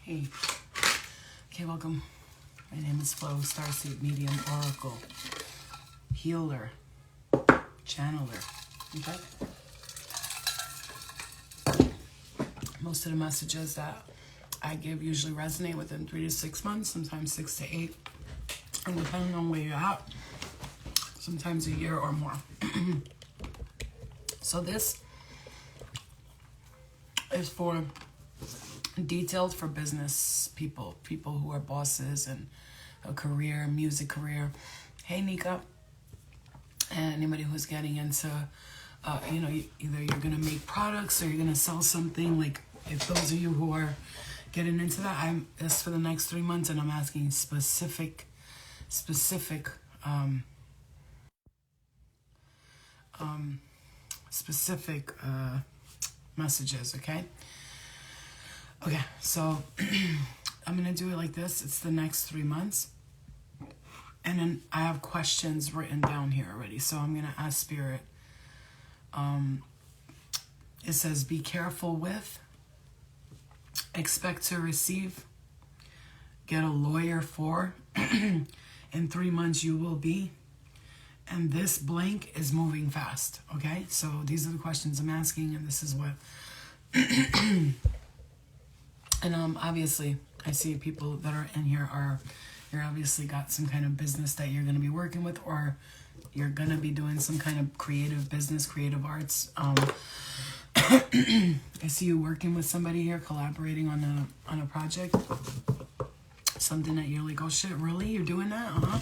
Hey. Okay, welcome. My name is Flo, Starseed Medium Oracle, Healer, Channeler. Okay? Most of the messages that I give usually resonate within 3 to 6 months, sometimes 6 to 8. And depending on where you're at, sometimes a year or more. So this is for detailed for business people who are bosses and a career, music career. Hey, Nika. And anybody who's getting into, either you're going to make products or you're going to sell something. Like, if those of you who are getting into that, it's for the next 3 months, and I'm asking specific messages, okay? Okay, so I'm going to do it like this. It's the next 3 months. And then I have questions written down here already. So I'm going to ask Spirit. It says, be careful with, expect to receive, get a lawyer for, in 3 months you will be, and this blank is moving fast, okay? So these are the questions I'm asking, and this is what... And obviously, I see people that are in here you're obviously got some kind of business that you're going to be working with, or you're going to be doing some kind of creative business, creative arts. I see you working with somebody here, collaborating on a project. Something that you're like, oh shit, really? You're doing that? Uh-huh.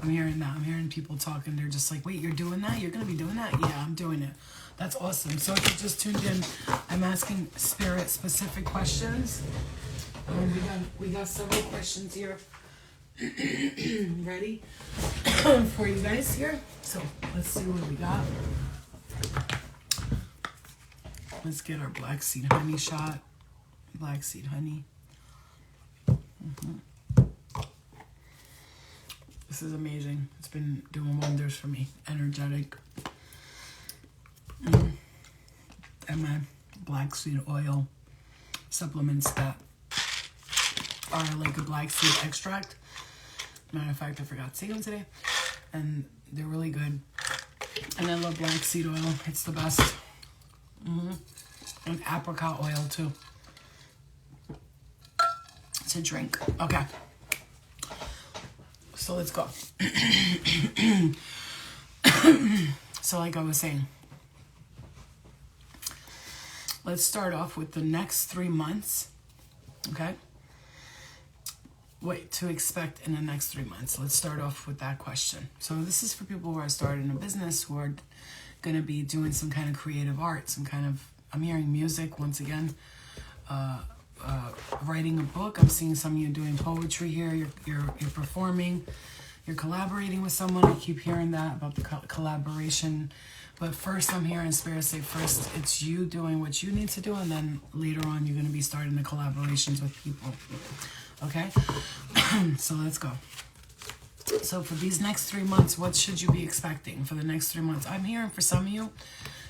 I'm hearing that. I'm hearing people talking. They're just like, wait, you're doing that? You're going to be doing that? Yeah, I'm doing it. That's awesome. So if you just tuned in, I'm asking Spirit specific questions. We got several questions here ready for you guys here. So let's see what we got. Let's get our black seed honey shot. Black seed honey. This is amazing. It's been doing wonders for me. Energetic. And my black seed oil supplements that are like a black seed extract. Matter of fact, I forgot to take them today. And they're really good. And I love black seed oil. It's the best. And apricot oil too. To drink. Okay. So let's go. So like I was saying, let's start off with the next 3 months. Okay. What to expect in the next 3 months. Let's start off with that question. So this is for people who are starting a business, who are going to be doing some kind of creative art, some kind of, I'm hearing music once again, writing a book. I'm seeing some of you doing poetry here. You're performing. You're collaborating with someone. I keep hearing that about the collaboration. But first, I'm hearing Spirit say first it's you doing what you need to do, and then later on you're going to be starting the collaborations with people. Okay? So let's go. So for these next 3 months, what should you be expecting for the next 3 months? I'm hearing for some of you,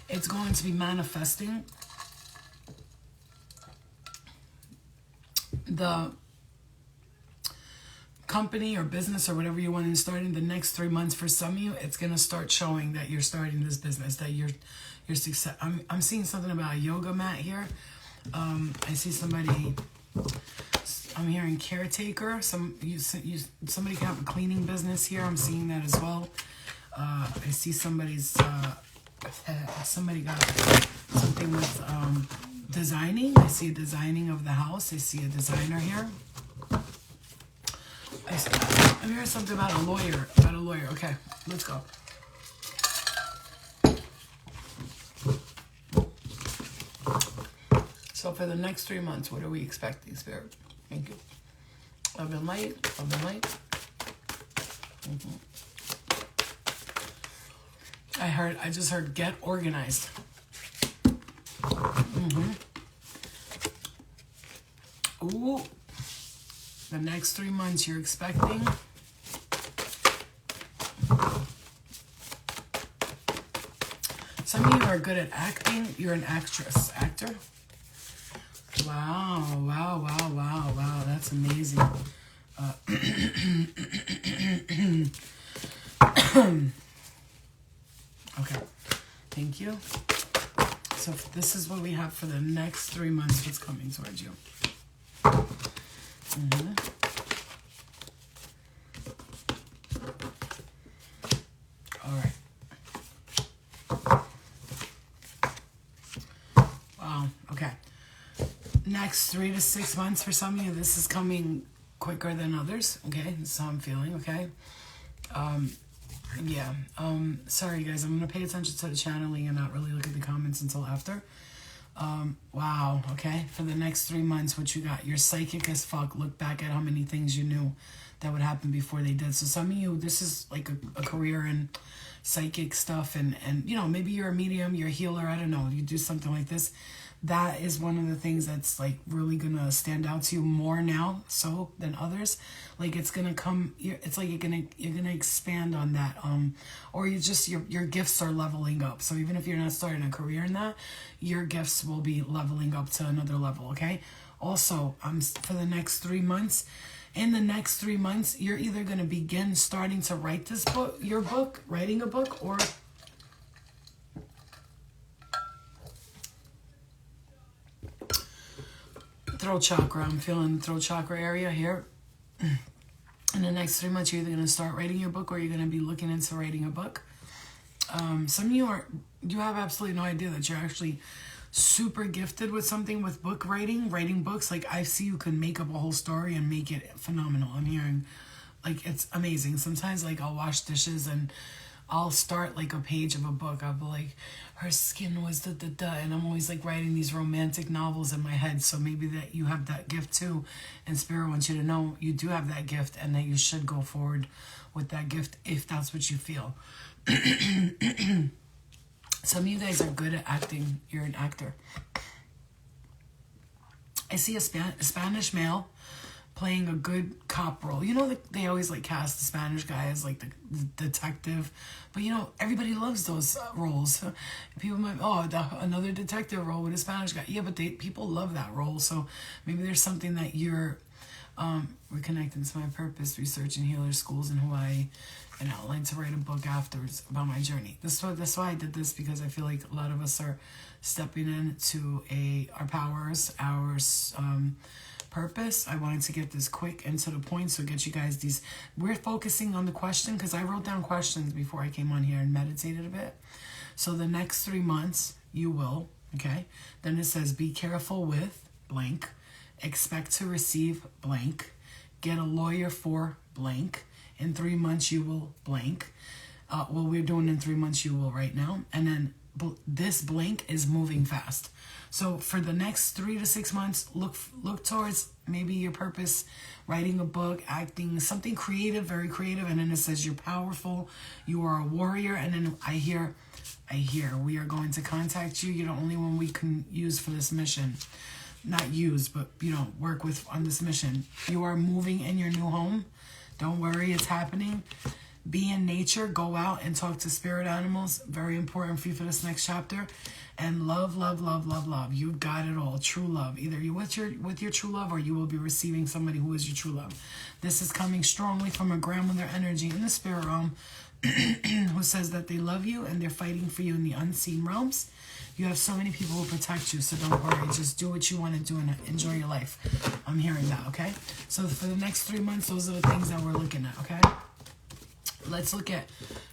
it's going to be manifesting the company or business or whatever you want to start in the next 3 months. For some of you, it's going to start showing that you're starting this business, that you're success. I'm seeing something about a yoga mat here. I see somebody, I'm hearing caretaker. Somebody can have a cleaning business here. I'm seeing that as well. I see somebody got something with designing. I see a designing of the house. I see a designer here. I'm hearing something about a lawyer. Okay, let's go. So for the next 3 months, what are we expecting, Spirit? Thank you. Love and light. Love and light. I just heard get organized. Ooh. The next 3 months you're expecting. Some of you are good at acting. You're an actor. Wow. That's amazing. Okay, thank you. So this is what we have for the next 3 months, what's coming towards you. All right. Wow, okay. Next 3 to 6 months for some of you, this is coming quicker than others, okay? That's how I'm feeling, okay? Yeah, sorry guys, I'm gonna pay attention to the channeling and not really look at the comments until after. Wow, okay, for the next 3 months, what you got? You're psychic as fuck. Look back at how many things you knew that would happen before they did. So some of you, this is like a career in psychic stuff, and you know, maybe you're a medium, you're a healer, I don't know, you do something like this. That is one of the things that's like really gonna stand out to you more now so than others. Like it's gonna come, it's like you're gonna expand on that, or you just your gifts are leveling up. So even if you're not starting a career in that, your gifts will be leveling up to another level. Okay. Also, for the next 3 months. In the next 3 months, you're either going to begin starting to write this book, writing a book, or throat chakra. I'm feeling throat chakra area here. In the next 3 months, you're either going to start writing your book or you're going to be looking into writing a book. Some of you have absolutely no idea that you're actually super gifted with something with book writing books. Like I see you can make up a whole story and make it phenomenal. I'm hearing like it's amazing. Sometimes like I'll wash dishes and I'll start like a page of a book. I'll be like, her skin was da. And I'm always like writing these romantic novels in my head. So maybe that you have that gift too. And Spirit wants you to know you do have that gift and that you should go forward with that gift if that's what you feel. Some of you guys are good at acting. You're an actor. I see a Spanish male playing a good cop role. You know, they always like cast the Spanish guy as like the detective. But you know, everybody loves those roles. People might, another detective role with a Spanish guy. Yeah, but people love that role. So maybe there's something that you're reconnecting to my purpose, researching healer schools in Hawaii, and outline to write a book afterwards about my journey. That's why I did this, because I feel like a lot of us are stepping into our powers, our purpose. I wanted to get this quick and to the point, so get you guys these. We're focusing on the question because I wrote down questions before I came on here and meditated a bit. So the next 3 months you will, okay? Then it says be careful with blank, expect to receive blank, get a lawyer for blank. In 3 months, you will blank. We're doing in 3 months, you will right now. And then this blank is moving fast. So for the next 3 to 6 months, look towards maybe your purpose, writing a book, acting, something creative, very creative. And then it says you're powerful, you are a warrior. And then I hear, we are going to contact you. You're the only one we can use for this mission. Not use, but, work with on this mission. You are moving in your new home. Don't worry, it's happening. Be in nature. Go out and talk to spirit animals. Very important for you for this next chapter. And love, love, love, love, love. You've got it all. True love. Either you're with your true love, or you will be receiving somebody who is your true love. This is coming strongly from a grandmother energy in the spirit realm who says that they love you and they're fighting for you in the unseen realms. You have so many people who protect you, so don't worry. Just do what you want to do and enjoy your life. I'm hearing that, okay? So for the next 3 months, those are the things that we're looking at, okay? Let's look at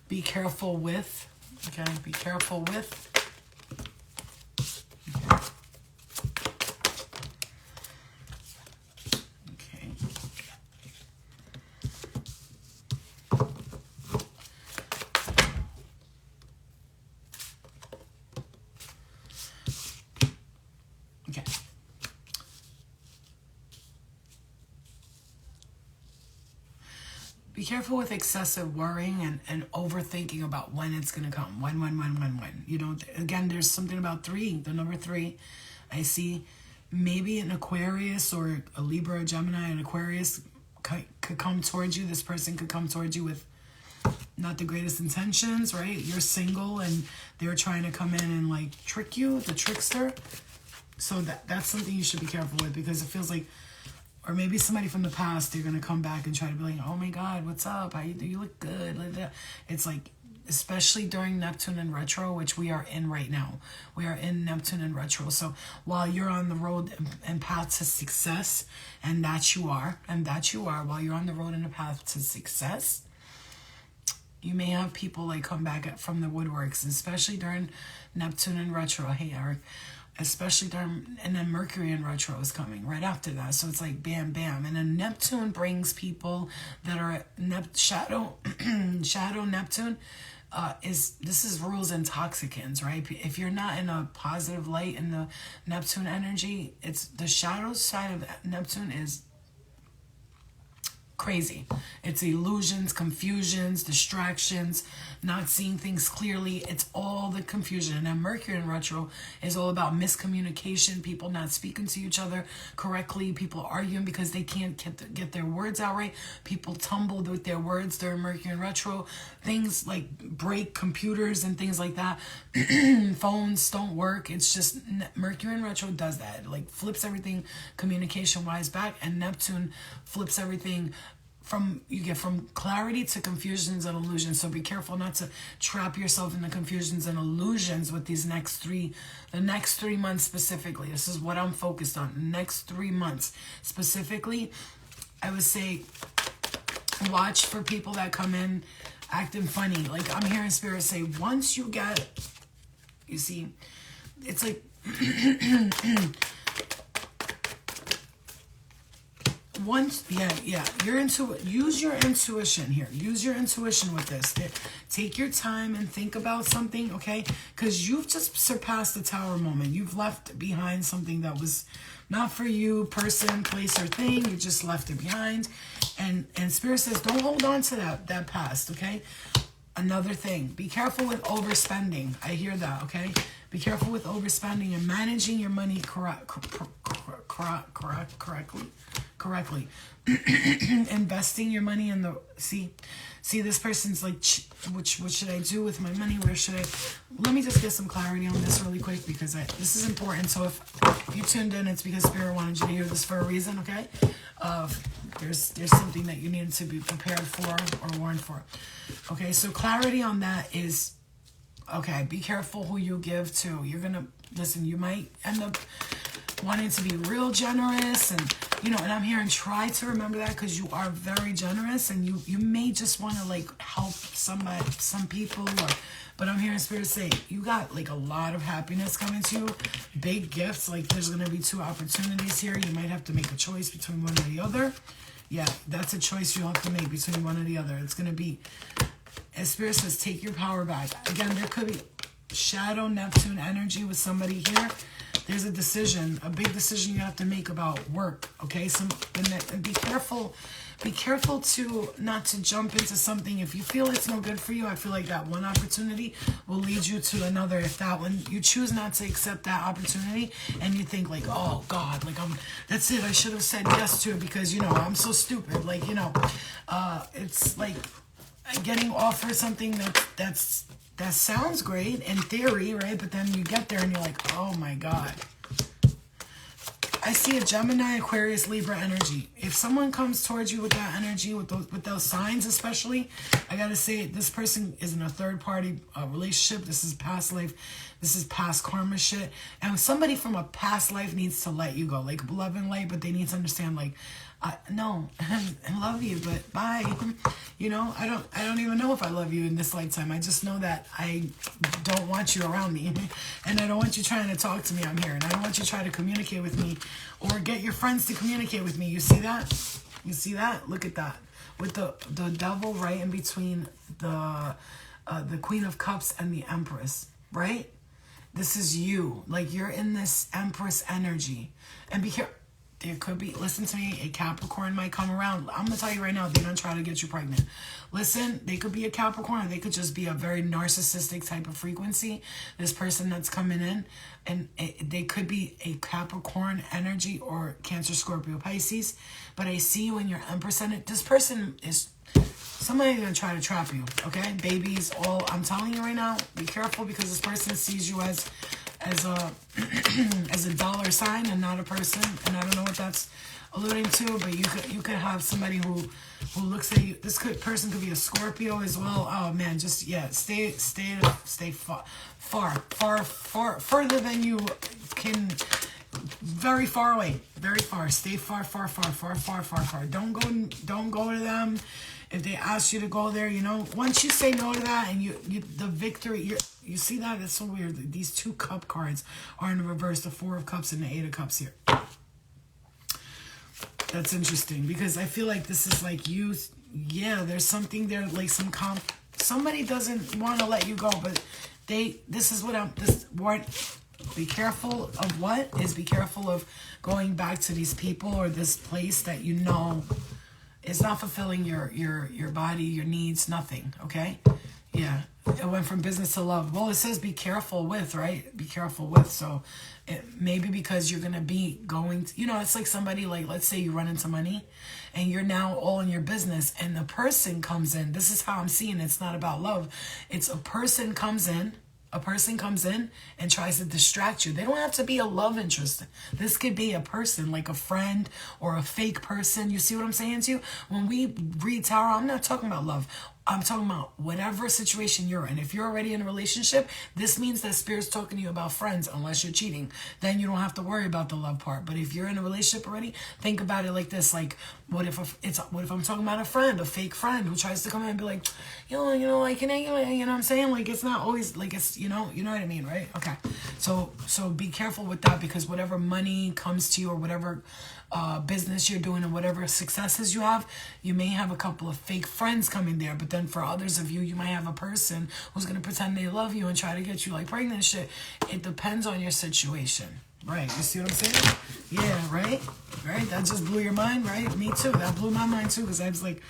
be careful with, okay? Be careful with. Okay. Okay. Be careful with excessive worrying and overthinking about when it's going to come. When. You don't, again, there's something about 3, the number 3. I see maybe an Aquarius or a Libra, a Gemini, an Aquarius could come towards you. This person could come towards you with not the greatest intentions, right? You're single and they're trying to come in and like trick you, the trickster. So that's something you should be careful with, because it feels like or maybe somebody from the past, they're going to come back and try to be like, oh my God, what's up? How you look good. It's like, especially during Neptune in retro, which we are in right now. We are in Neptune in retro. So while you're on the road and path to success, and that you are, while you're on the road and the path to success, you may have people like come back from the woodworks, especially during Neptune in retro. Hey, Eric. Especially during, and then Mercury in retro is coming right after that. So it's like bam, bam. And then Neptune brings people that are shadow Neptune. This is rules intoxicants, right? If you're not in a positive light in the Neptune energy, it's the shadow side of Neptune is crazy. It's illusions, confusions, distractions, not seeing things clearly. It's all the confusion. And then Mercury in retro is all about miscommunication, people not speaking to each other correctly, people arguing because they can't get their words out right, people tumbled with their words during Mercury in retro, things like break computers and things like that. Phones don't work. It's just Mercury in retro does that. It like flips everything communication wise back, and Neptune flips everything you get from clarity to confusions and illusions. So be careful not to trap yourself in the confusions and illusions with the next 3 months specifically. This is what I'm focused on. The next 3 months specifically, I would say watch for people that come in acting funny. Like I'm hearing Spirit say, once you get, you see, it's like use your intuition here. Use your intuition with this. Take your time and think about something, okay? Because you've just surpassed the tower moment. You've left behind something that was not for you, person, place, or thing. You just left it behind. And Spirit says, don't hold on to that past, okay? Another thing, be careful with overspending. I hear that, okay? Be careful with overspending and managing your money correctly. Investing your money in the see this person's like, what should I do with my money? Where should I? Let me just get some clarity on this really quick, because this is important. So if you tuned in, it's because Spirit wanted you to hear this for a reason, okay? There's something that you need to be prepared for or warned for. Okay, so clarity on that is, okay, be careful who you give to. You're gonna listen, you might end up wanting to be real generous, and and I'm hearing try to remember that, because you are very generous, and you may just want to like help some people, but I'm hearing Spirit say you got like a lot of happiness coming to you, big gifts. Like there's gonna be 2 opportunities here. You might have to make a choice between one or the other. Yeah, that's a choice you have to make between one or the other. It's gonna be, as Spirit says, take your power back. Again, there could be shadow Neptune energy with somebody here. There's a decision, a big decision you have to make about work, okay? And be careful to not to jump into something. If you feel it's no good for you, I feel like that one opportunity will lead you to another. If that one, you choose not to accept that opportunity, and you think like, oh God, like that's it, I should have said yes to it because, I'm so stupid. Like, it's like getting offered something that sounds great in theory, right? But then you get there and you're like, oh my God. I see a Gemini, Aquarius, Libra energy. If someone comes towards you with that energy, with those signs especially, I gotta say, this person is in a third-party relationship. This is past life. This is past karma shit. And somebody from a past life needs to let you go. Like love and light, but they need to understand, like, no, I love you, but bye. I don't even know if I love you in this lifetime. I just know that I don't want you around me, and I don't want you trying to talk to me. I'm here, and I don't want you trying to communicate with me, or get your friends to communicate with me. You see that? You see that? Look at that, with the devil right in between the Queen of Cups and the Empress, right? This is you, like you're in this Empress energy, and be careful. There could be, listen to me, a Capricorn might come around. I'm going to tell you right now, they're going to try to get you pregnant. Listen, they could be a Capricorn. They could just be a very narcissistic type of frequency. This person that's coming in, and they could be a Capricorn energy or Cancer, Scorpio, Pisces. But I see you in your Empress energy. This person is, somebody's going to try to trap you, okay? Babies, I'm telling you right now, be careful, because this person sees you as a as a dollar sign and not a person, and I don't know what that's alluding to, but you could have somebody who looks at you. Person could be a Scorpio as well. Oh man, just yeah, stay further than you can. Very far away, very far. Stay far. Don't go to them. If they ask you to go there, once you say no to that, and the victory, you see that? That's so weird. These 2 cup cards are in reverse, the 4 of cups and the 8 of cups here. That's interesting, because I feel like this is like there's something there, like somebody doesn't want to let you go, but be careful of be careful of going back to these people or this place that is not fulfilling your body, your needs, nothing, okay? Yeah, it went from business to love. Well, it says be careful with, right? Be careful with. So maybe because you're going to be going, it's like somebody, like, let's say you run into money and you're now all in your business and the person comes in. This is how I'm seeing it. It's not about love. It's a person comes in and tries to distract you. They don't have to be a love interest. This could be a person, like a friend or a fake person. You see what I'm saying to you? When we read tarot, I'm not talking about love. I'm talking about whatever situation you're in. If you're already in a relationship, this means that Spirit's talking to you about friends, unless you're cheating. Then you don't have to worry about the love part. But if you're in a relationship already, think about it like this. Like, what if I'm talking about a friend, a fake friend who tries to come in and be like, I can, you know what I'm saying? Like, it's not always, like, it's, you know what I mean, right? Okay. So be careful with that, because whatever money comes to you or whatever business you're doing and whatever successes you have, you may have a couple of fake friends coming there, but then for others of you, you might have a person who's going to pretend they love you and try to get you like pregnant and shit. It depends on your situation, right? You see what I'm saying? Yeah, right? That just blew your mind, right? Me too. That blew my mind too, because I was like,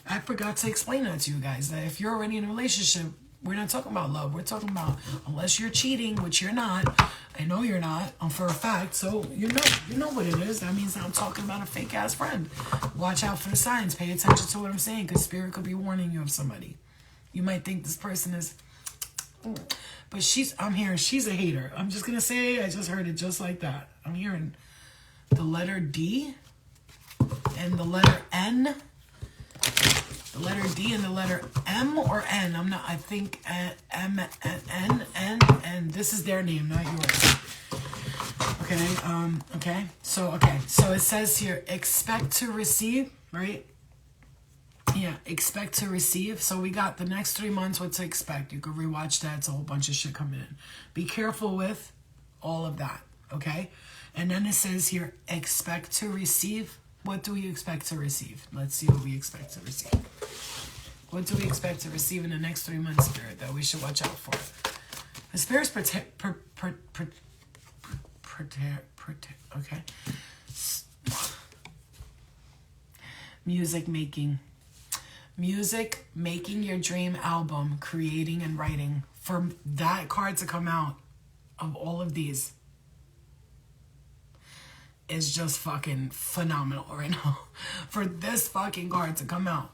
I forgot to explain that to you guys, that if you're already in a relationship, we're not talking about love. We're talking about, unless you're cheating, which you're not. I know you're not, for a fact. So you know what it is. That means I'm talking about a fake ass friend. Watch out for the signs. Pay attention to what I'm saying, because Spirit could be warning you of somebody. You might think this person is, but I'm hearing she's a hater. I'm just gonna say, I just heard it just like that. I'm hearing the letter D and the letter N. The letter D and the letter M or N. I think M, N, and this is their name, not yours. Okay. So it says here, expect to receive, right? Yeah, expect to receive. So we got the next 3 months, what to expect. You could rewatch that. It's a whole bunch of shit coming in. Be careful with all of that, okay? And then it says here, expect to receive. What do we expect to receive? Let's see what we expect to receive. What do we expect to receive in the next 3 months, Spirit, that we should watch out for? The Spirit's okay. Music making your dream album, creating and writing. For that card to come out of all of these is just fucking phenomenal right now. For this fucking card to come out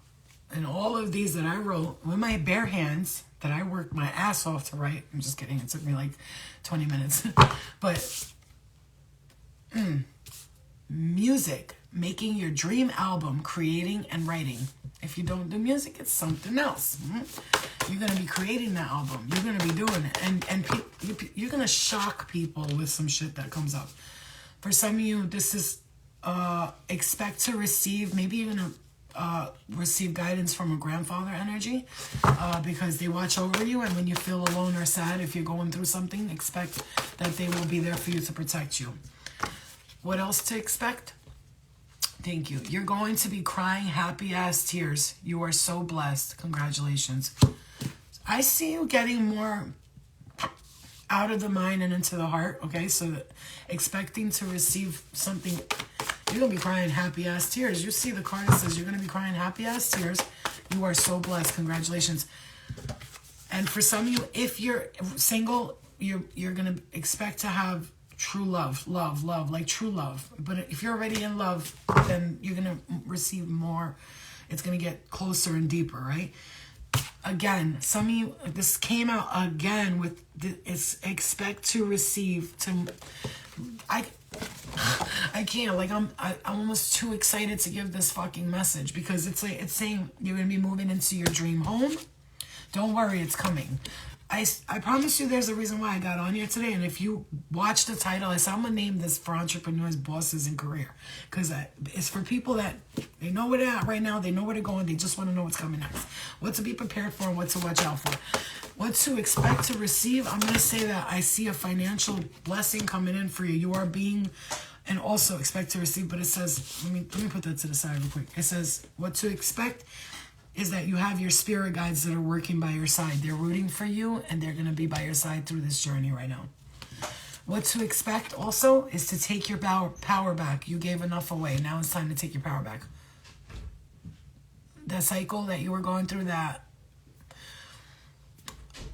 and all of these that I wrote with my bare hands, that I worked my ass off to write. I'm just kidding. It took me like 20 minutes. But music, making your dream album, creating and writing. If you don't do music, it's something else. You're going to be creating that album. You're going to be doing it. And you're going to shock people with some shit that comes up. For some of you, this is expect to receive, maybe you're going to receive guidance from a grandfather energy, because they watch over you, and when you feel alone or sad, if you're going through something, expect that they will be there for you to protect you. What else to expect? Thank you. You're going to be crying happy ass tears. You are so blessed. Congratulations. I see you getting more out of the mind and into the heart. Okay, so expecting to receive something. You're going to be crying happy ass tears. You see the card that says you're going to be crying happy ass tears. You are so blessed. Congratulations. And for some of you, if you're single, you're going to expect to have true love, like true love. But if you're already in love, then you're going to receive more. It's going to get closer and deeper, right? Again, some of you, this came out again with, it's expect to receive, I can't. Like I'm almost too excited to give this fucking message because it's like it's saying you're gonna be moving into your dream home. Don't worry, it's coming. I promise you there's a reason why I got on here today. And if you watch the title, I said I'm going to name this for entrepreneurs, bosses, and career. Because it's for people that they know where they're at right now. They know where they're going. They just want to know what's coming next. What to be prepared for and what to watch out for. What to expect to receive. I'm going to say that I see a financial blessing coming in for you. You are being... And also expect to receive. But it says... Let me put that to the side real quick. It says what to expect is that you have your spirit guides that are working by your side. They're rooting for you, and they're going to be by your side through this journey right now. What to expect also is to take your power back. You gave enough away. Now it's time to take your power back. That cycle that you were going through, that...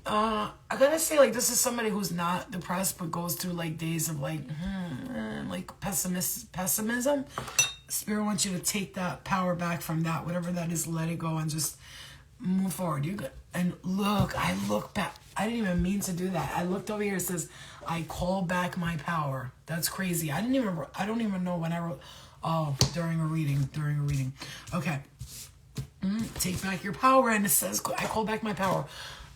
I gotta say, like, this is somebody who's not depressed, but goes through, like, days of, like pessimism. Spirit wants you to take that power back from that, whatever that is, let it go and just move forward. And look, I look back. I didn't even mean to do that. I looked over here. It says, I call back my power. That's crazy. I don't even know when I wrote. Oh, during a reading. Okay. Take back your power. And it says, I call back my power.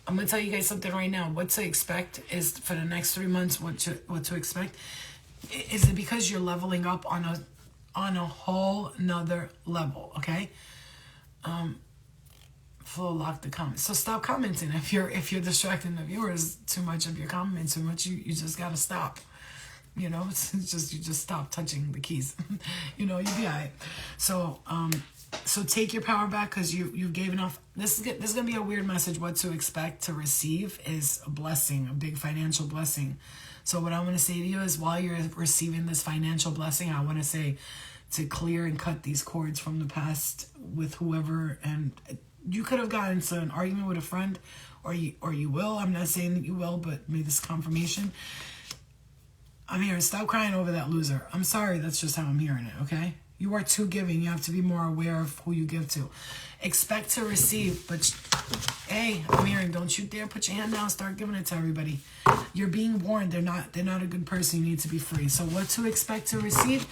I'm going to tell you guys something right now. What to expect is for the next 3 months, what to expect. Is it because you're leveling up on a whole nother level, okay? Flo locked the comments. So stop commenting. If you're distracting the viewers too much, if you're commenting too much, you just gotta stop. You know, it's just you just stop touching the keys. You know, you'll be alright. So take your power back because you gave enough. This is gonna be a weird message. What to expect to receive is a blessing, a big financial blessing. So what I'm gonna say to you is, while you're receiving this financial blessing, I want to say to clear and cut these cords from the past with whoever. And you could have gotten into an argument with a friend, or you will. I'm not saying that you will, but maybe this confirmation. I'm here. Stop crying over that loser. I'm sorry. That's just how I'm hearing it. Okay. You are too giving. You have to be more aware of who you give to. Expect to receive, but hey, I'm hearing, don't you dare put your hand down. Start giving it to everybody. You're being warned. They're not a good person. You need to be free. So what to expect to receive?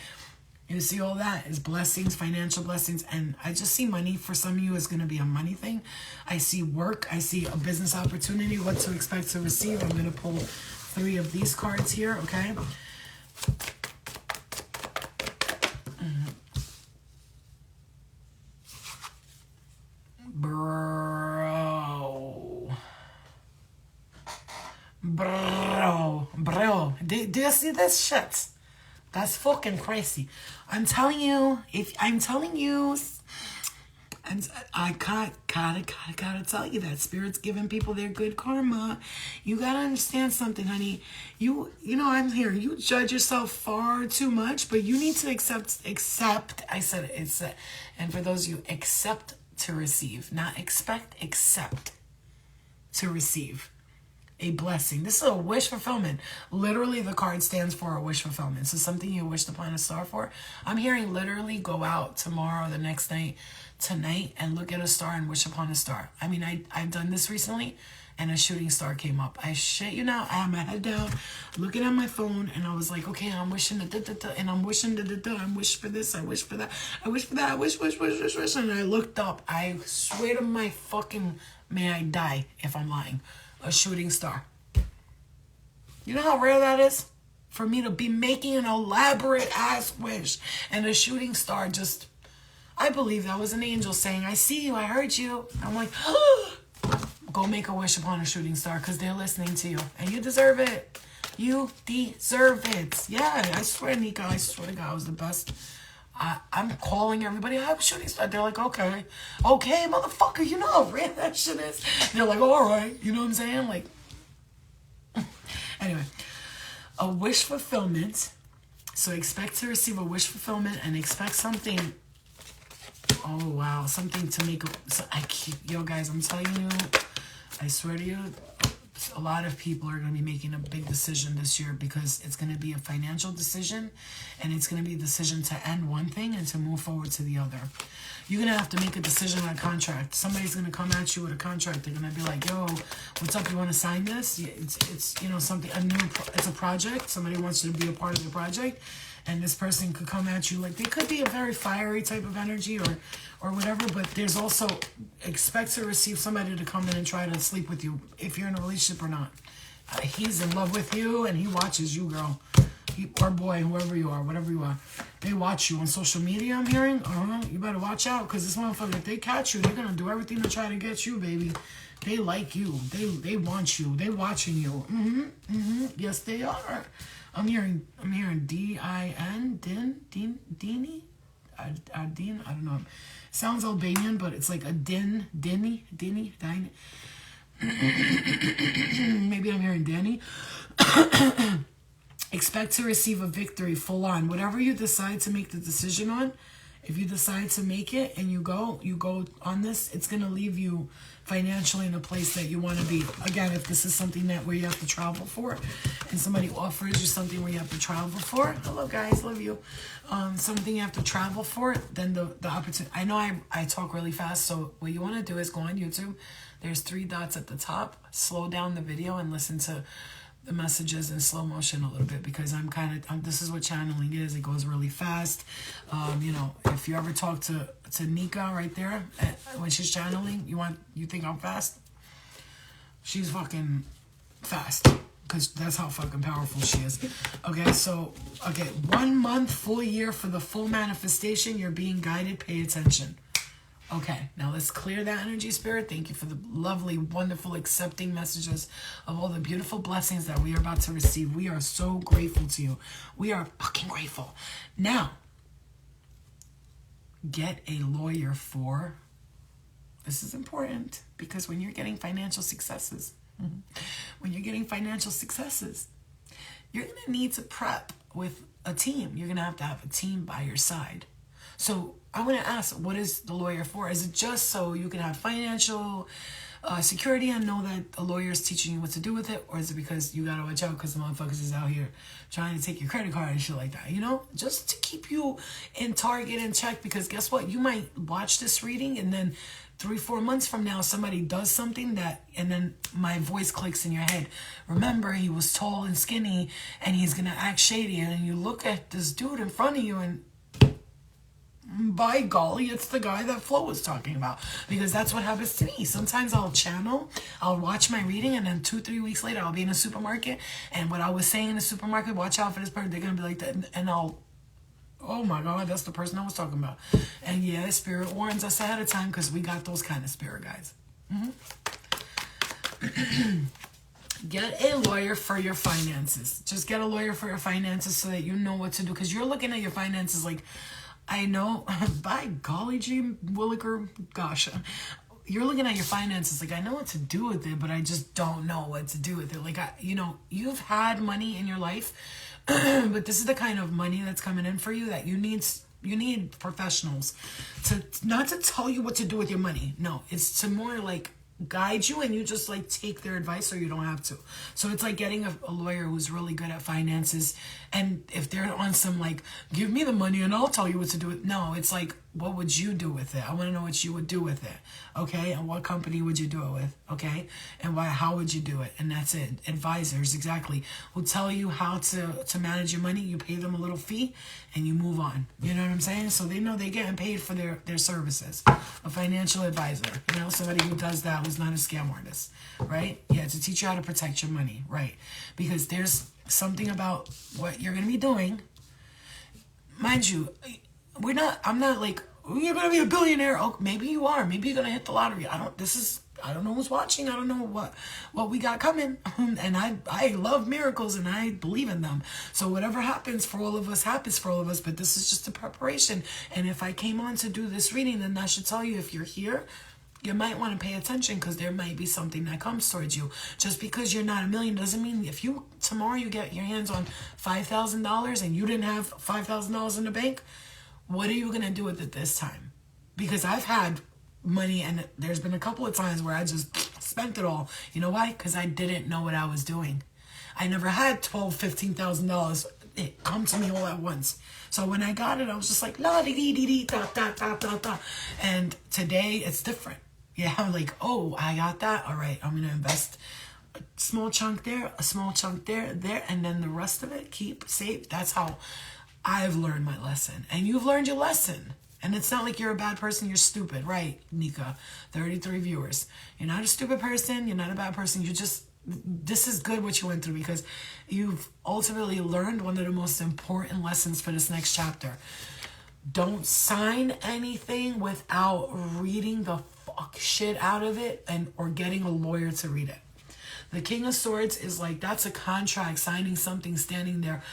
You see, all that is blessings, financial blessings. And I just see money. For some of you, is going to be a money thing. I see work. I see a business opportunity. What to expect to receive. I'm going to pull 3 of these cards here, okay? Bro. Do you see this shit? That's fucking crazy. I'm telling you, and I gotta tell you that Spirit's giving people their good karma. You gotta understand something, honey. You know, I'm here. You judge yourself far too much, but you need to accept. I said it. And for those of you, accept to receive, not expect, accept to receive a blessing. This is a wish fulfillment. Literally, the card stands for a wish fulfillment. So something you wished upon a star for. I'm hearing literally go out tomorrow, the next night, tonight, and look at a star and wish upon a star. I mean, I've done this recently, and a shooting star came up. I shit you not. I had my head down, looking at my phone, and I was like, okay, I'm wishing and I'm wishing I wish for this, I wish for that, I wish for that, I wish, and I looked up. I swear to my fucking, may I die if I'm lying. A shooting star. You know how rare that is? For me to be making an elaborate ass wish and a shooting star just... I believe that was an angel saying, I see you, I heard you. I'm like, go make a wish upon a shooting star because they're listening to you. And you deserve it. You deserve it. Yeah, I swear, Nika, I swear to God, I was the best. I'm calling everybody, I have a shooting star. They're like, okay, motherfucker, you know how rare that shit is. They're like, all right, you know what I'm saying? Like, anyway, a wish fulfillment. So expect to receive a wish fulfillment and expect something. Oh, wow, something to make. Yo, guys, I'm telling you, I swear to you, a lot of people are going to be making a big decision this year because it's going to be a financial decision and it's going to be a decision to end one thing and to move forward to the other. You're going to have to make a decision on a contract. Somebody's going to come at you with a contract. They're going to be like, yo, what's up? You want to sign this? It's you know, something, it's a project. Somebody wants you to be a part of the project. and this person could come at you like they could be a very fiery type of energy or whatever, but there's also expect to receive somebody to come in and try to sleep with you if you're in a relationship or not. He's in love with you and he watches you, girl. Or boy, whoever you are, whatever you are. They watch you on social media, I'm hearing. You better watch out, because this motherfucker, if they catch you, they're going to do everything to try to get you, baby. They like you. They want you. They watching you. Yes, they are. I'm hearing D-I-N, Dini? Adin? I don't know. Sounds Albanian, but it's like a Dini. Maybe I'm hearing Danny. Expect to receive a victory full on. Whatever you decide to make the decision on, if you decide to make it and you go on this, it's going to leave you financially in a place that you want to be. Again, if this is something that where you have to travel for and somebody offers you something where you have to travel for, hello guys, love you. Something you have to travel for, then the opportunity. I know I talk really fast, so what you want to do is go on YouTube. There's 3 dots at the top. Slow down the video and listen to the messages in slow motion a little bit, because this is what channeling is. It goes really fast. If you ever talk to Nika right there when she's channeling, you think I'm fast? She's fucking fast, because that's how fucking powerful she is. Okay, 1 month, full year for the full manifestation. You're being guided. Pay attention. Okay, now let's clear that energy, Spirit. Thank you for the lovely, wonderful, accepting messages of all the beautiful blessings that we are about to receive. We are so grateful to you. We are fucking grateful. Now, get a lawyer for, this is important, because when you're getting financial successes, you're going to need to prep with a team. You're going to have a team by your side. So I want to ask, what is the lawyer for? Is it just so you can have financial security and know that a lawyer is teaching you what to do with it? Or is it because you got to watch out because the motherfuckers is out here trying to take your credit card and shit like that? Just to keep you in target and check, because guess what? You might watch this reading and then 3-4 months from now, somebody does something and then my voice clicks in your head. Remember, he was tall and skinny and he's going to act shady. And then you look at this dude in front of you and by golly, it's the guy that Flo was talking about, because that's what happens to me. Sometimes I'll watch my reading, and then 2-3 weeks later, I'll be in a supermarket, and what I was saying in the supermarket, watch out for this person, they're going to be like that, and I'll, oh my God, that's the person I was talking about. And yeah, Spirit warns us ahead of time, because we got those kind of spirit guides. Get a lawyer for your finances. Just get a lawyer for your finances so that you know what to do, because you're looking at your finances like, I know, by golly gee williker, gosh, you're looking at your finances like, I know what to do with it, but I just don't know what to do with it. Like, you've had money in your life, but this is the kind of money that's coming in for you that you need professionals to, not to tell you what to do with your money. No, it's to more like guide you, and you just like take their advice, or you don't have to. So it's like getting a lawyer who's really good at finances, and if they're on some like, give me the money and I'll tell you what to do with, no, it's like, what would you do with it? I want to know what you would do with it. Okay, and what company would you do it with? Okay, and how would you do it? And that's it. Advisors, exactly, who tell you how to manage your money. You pay them a little fee and you move on. You know what I'm saying? So they know they're getting paid for their services. A financial advisor, somebody who does that, who's not a scam artist, right? Yeah, to teach you how to protect your money, right? Because there's something about what you're going to be doing. Mind you, I'm not like, you're going to be a billionaire. Oh, maybe you are. Maybe you're going to hit the lottery. I don't know who's watching. I don't know what we got coming. And I love miracles and I believe in them. So whatever happens for all of us happens for all of us. But this is just a preparation. And if I came on to do this reading, then I should tell you, if you're here, you might want to pay attention, because there might be something that comes towards you. Just because you're not a million doesn't mean if tomorrow you get your hands on $5,000 and you didn't have $5,000 in the bank, what are you going to do with it this time? Because I've had money and there's been a couple of times where I just spent it all. You know why? Because I didn't know what I was doing. I never had $12,000-$15,000 it come to me all at once. So when I got it, I was just like, la dee dee dee da da da da da. And today it's different. Yeah, I'm like, oh, I got that. All right, I'm going to invest a small chunk there, a small chunk there, and then the rest of it keep safe. That's how I've learned my lesson, and you've learned your lesson. And it's not like you're a bad person, you're stupid, right, Nika? 33 viewers. You're not a stupid person, you're not a bad person, you just, this is good what you went through, because you've ultimately learned one of the most important lessons for this next chapter. Don't sign anything without reading the fuck shit out of it or getting a lawyer to read it. The King of Swords is like, that's a contract, signing something, standing there.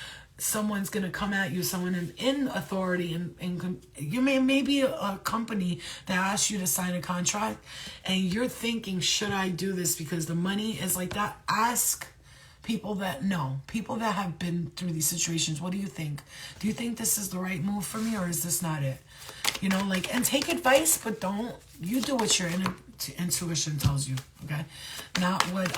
Someone's going to come at you, someone in authority, and you may be a company that asks you to sign a contract, and you're thinking, should I do this because the money is like that? Ask people that know, people that have been through these situations. What do you think? Do you think this is the right move for me, or is this not it? You know, like, and take advice, but don't, you do what your intuition tells you, okay? Not what,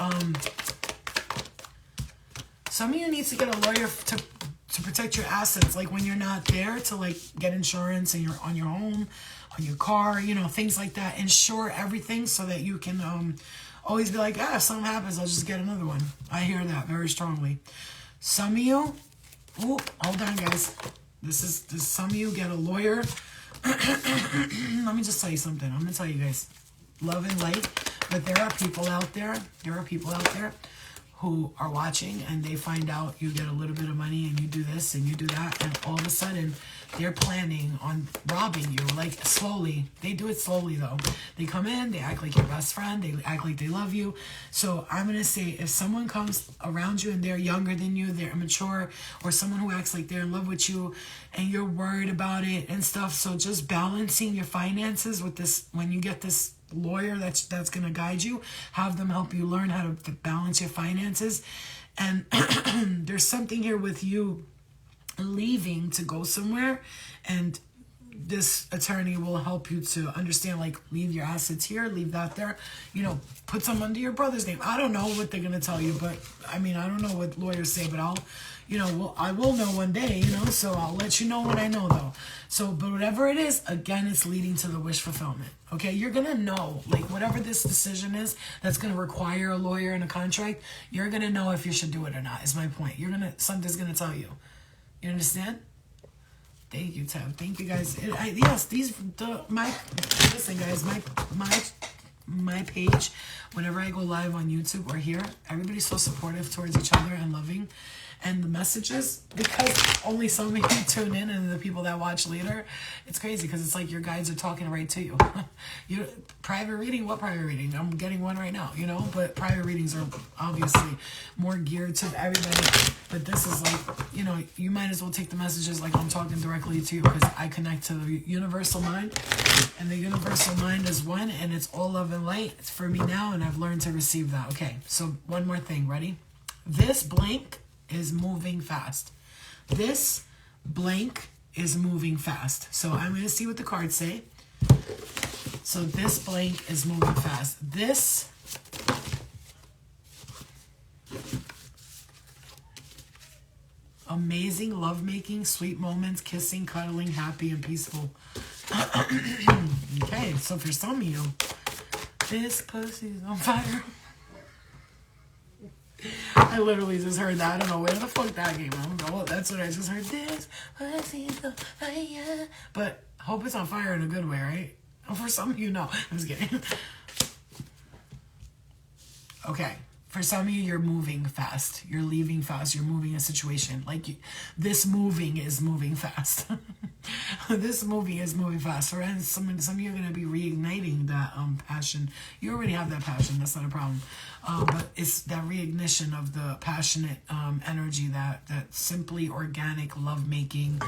some of you need to get a lawyer to protect your assets, like when you're not there, to like get insurance and you're on your home, on your car, you know, things like that. Insure everything so that you can always be like, if something happens, I'll just get another one. I hear that very strongly. Some of you, hold on guys, some of you get a lawyer. Let me just tell you something. I'm gonna tell you guys, love and light, but there are people out there who are watching, and they find out you get a little bit of money and you do this and you do that, and all of a sudden they're planning on robbing you, like slowly. They do it slowly though. They come in, they act like your best friend, they act like they love you. So I'm gonna say, if someone comes around you and they're younger than you, they're immature, or someone who acts like they're in love with you and you're worried about it and stuff, so just balancing your finances with this, when you get this lawyer that's going to guide you, have them help you learn how to balance your finances. And there's something here with you leaving to go somewhere, and this attorney will help you to understand, like, leave your assets here, leave that there, you know, put some under your brother's name. I don't know what they're going to tell you, but I mean, I don't know what lawyers say, but I will know one day, you know, so I'll let you know when I know though. So, but whatever it is, again, it's leading to the wish fulfillment. Okay, you're going to know, like, whatever this decision is that's going to require a lawyer and a contract, you're going to know if you should do it or not, is my point. Something's going to tell you. You understand? Thank you, Tab. Thank you, guys. Listen, guys, my page, whenever I go live on YouTube or here, everybody's so supportive towards each other and loving. And the messages, because only so many tune in, and the people that watch later, it's crazy because it's like your guides are talking right to you. Private reading? What private reading? I'm getting one right now, you know? But private readings are obviously more geared to everybody. But this is like, you know, you might as well take the messages like I'm talking directly to you, because I connect to the universal mind. And the universal mind is one, and it's all love and light. It's for me now, and I've learned to receive that. Okay, so one more thing. Ready? This blank is moving fast. This blank is moving fast. So I'm going to see what the cards say. So this blank is moving fast. This amazing lovemaking, sweet moments, kissing, cuddling, happy and peaceful. Okay, so for some of you, this pussy's on fire. I literally just heard that. I don't know where the fuck that came from. Oh, that's what I just heard. This pussy's on fire. But hope it's on fire in a good way, right? For some of you, no. I'm just kidding. Okay. For some of you, you're moving fast. You're leaving fast. You're moving a situation. Like, this moving is moving fast. This moving is moving fast. For some of you are going to be reigniting that passion. You already have that passion. That's not a problem. But it's that reignition of the passionate energy, that simply organic lovemaking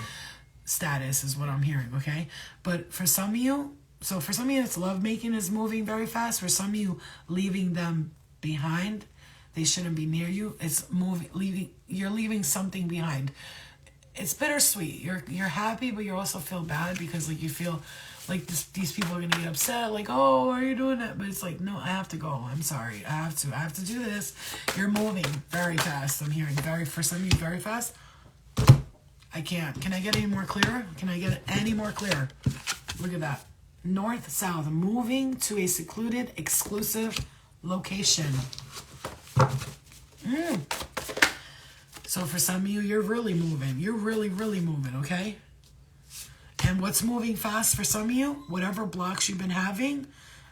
status is what I'm hearing, okay? But for some of you, it's lovemaking is moving very fast. For some of you, leaving them behind. They shouldn't be near you. It's you're leaving something behind. It's bittersweet. You're happy, but you also feel bad, because like you feel like these people are gonna get upset, like, oh, why are you doing that? But it's like, no, I have to go. I'm sorry. I have to do this. You're moving very fast. I'm hearing for some of you, very fast. I can't. Can I get any more clear? Can I get any more clear? Look at that. North, south, moving to a secluded, exclusive location. So for some of you, you're really moving. You're really, really moving, okay? And what's moving fast for some of you, whatever blocks you've been having,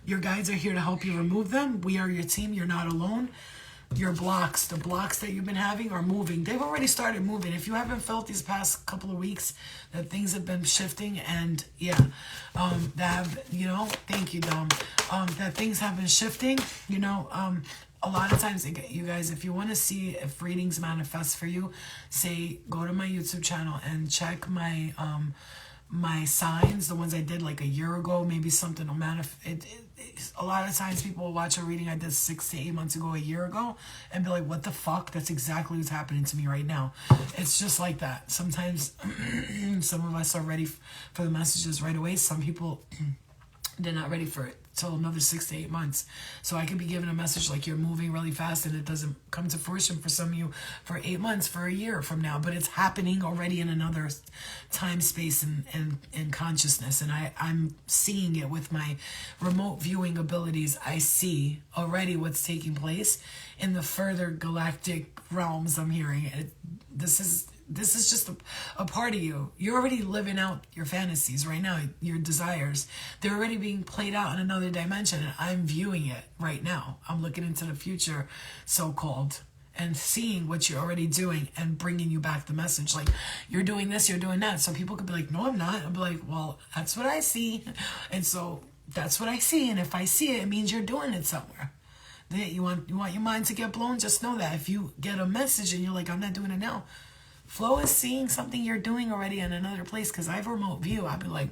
your guides are here to help you remove them. We are your team. You're not alone. Your blocks, the blocks that you've been having are moving. They've already started moving. If you haven't felt these past couple of weeks that things have been shifting, and thank you, Dom, that things have been shifting, a lot of times, you guys, if you want to see if readings manifest for you, go to my YouTube channel and check my my signs, the ones I did like a year ago, maybe something will manifest. A lot of times people will watch a reading I did 6 to 8 months ago, a year ago, and be like, what the fuck? That's exactly what's happening to me right now. It's just like that. Sometimes some of us are ready for the messages right away. Some people, they're not ready for it till another 6 to 8 months. So I could be giving a message like you're moving really fast and it doesn't come to fruition for some of you for 8 months, for a year from now, but it's happening already in another time, space, and consciousness. And I'm seeing it with my remote viewing abilities. I see already what's taking place in the further galactic realms. I'm hearing it. This is just a part of you. You're already living out your fantasies right now, your desires. They're already being played out in another dimension, and I'm viewing it right now. I'm looking into the future, so-called, and seeing what you're already doing and bringing you back the message. Like, you're doing this, you're doing that. So people could be like, no, I'm not. I'll be like, well, that's what I see. And so that's what I see. And if I see it, it means you're doing it somewhere. You want your mind to get blown? Just know that if you get a message and you're like, I'm not doing it now, Flow is seeing something you're doing already in another place, because I have a remote view. I'd be like,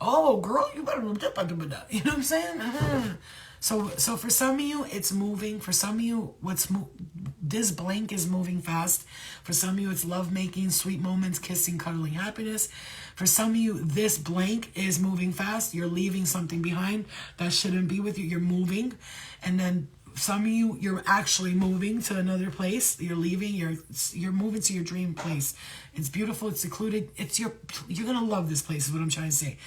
oh, girl, you better, you know what I'm saying? So for some of you, it's moving. For some of you, this blank is moving fast. For some of you, it's love making, sweet moments, kissing, cuddling, happiness. For some of you, this blank is moving fast. You're leaving something behind that shouldn't be with you. You're moving. And then some of you, you're actually moving to another place. You're leaving. You're moving to your dream place. It's beautiful. It's secluded. You're gonna love this place, is what I'm trying to say.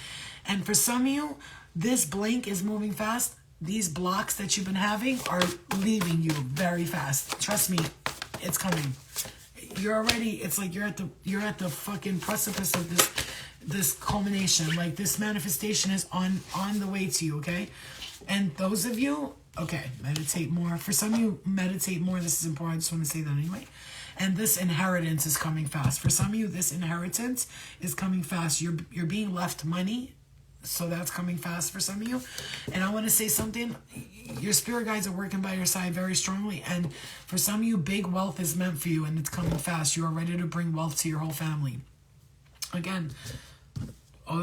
And for some of you, this blank is moving fast. These blocks that you've been having are leaving you very fast. Trust me, it's coming. You're already. It's like you're at the fucking precipice of this culmination. Like, this manifestation is on the way to you. Okay, and those of you. Okay, meditate more. For some of you, meditate more. This is important. I just want to say that anyway. And this inheritance is coming fast. For some of you, this inheritance is coming fast. You're being left money, so that's coming fast for some of you. And I want to say something. Your spirit guides are working by your side very strongly. And for some of you, big wealth is meant for you, and it's coming fast. You are ready to bring wealth to your whole family. Again,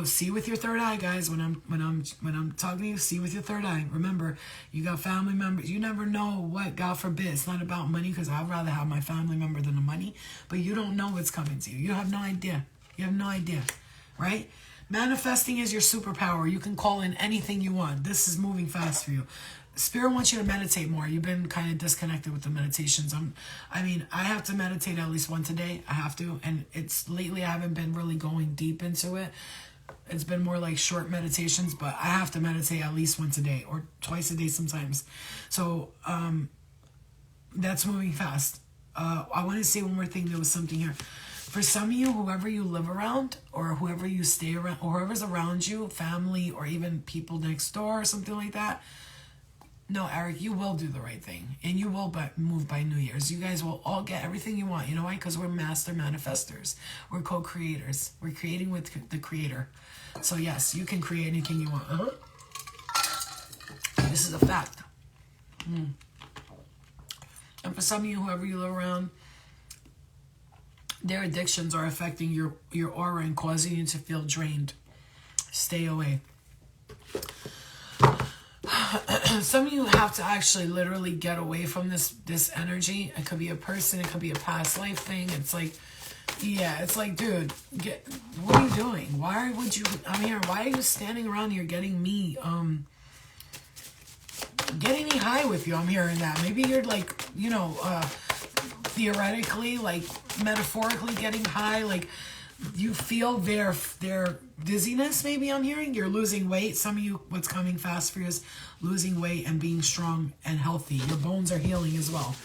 see with your third eye, guys. When I'm talking to you, see with your third eye. Remember, you got family members. You never know what, God forbid. It's not about money, because I'd rather have my family member than the money. But you don't know what's coming to you. You have no idea. You have no idea, right? Manifesting is your superpower. You can call in anything you want. This is moving fast for you. Spirit wants you to meditate more. You've been kind of disconnected with the meditations. I have to meditate at least once a day. I have to. And lately I haven't been really going deep into it. It's been more like short meditations, but I have to meditate at least once a day or twice a day sometimes. So that's moving fast. I want to say one more thing. There was something here. For some of you, whoever you live around or whoever you stay around or whoever's around you, family or even people next door or something like that, no, Eric, you will do the right thing. And you will move by New Year's. You guys will all get everything you want. You know why? Because we're master manifestors. We're co-creators. We're creating with the creator. So yes, you can create anything you want. This is a fact. And for some of you, whoever you live around, their addictions are affecting your aura and causing you to feel drained. Stay away. Some of you have to actually literally get away from this energy. It could be a person. It could be a past life thing. It's like, yeah, it's like, dude, what are you doing? Why would you? I'm here. Why are you standing around here getting me high with you? I'm hearing that. Maybe you're like, theoretically, like metaphorically getting high. Like you feel their dizziness, maybe I'm hearing. You're losing weight. Some of you, what's coming fast for you is losing weight and being strong and healthy. Your bones are healing as well.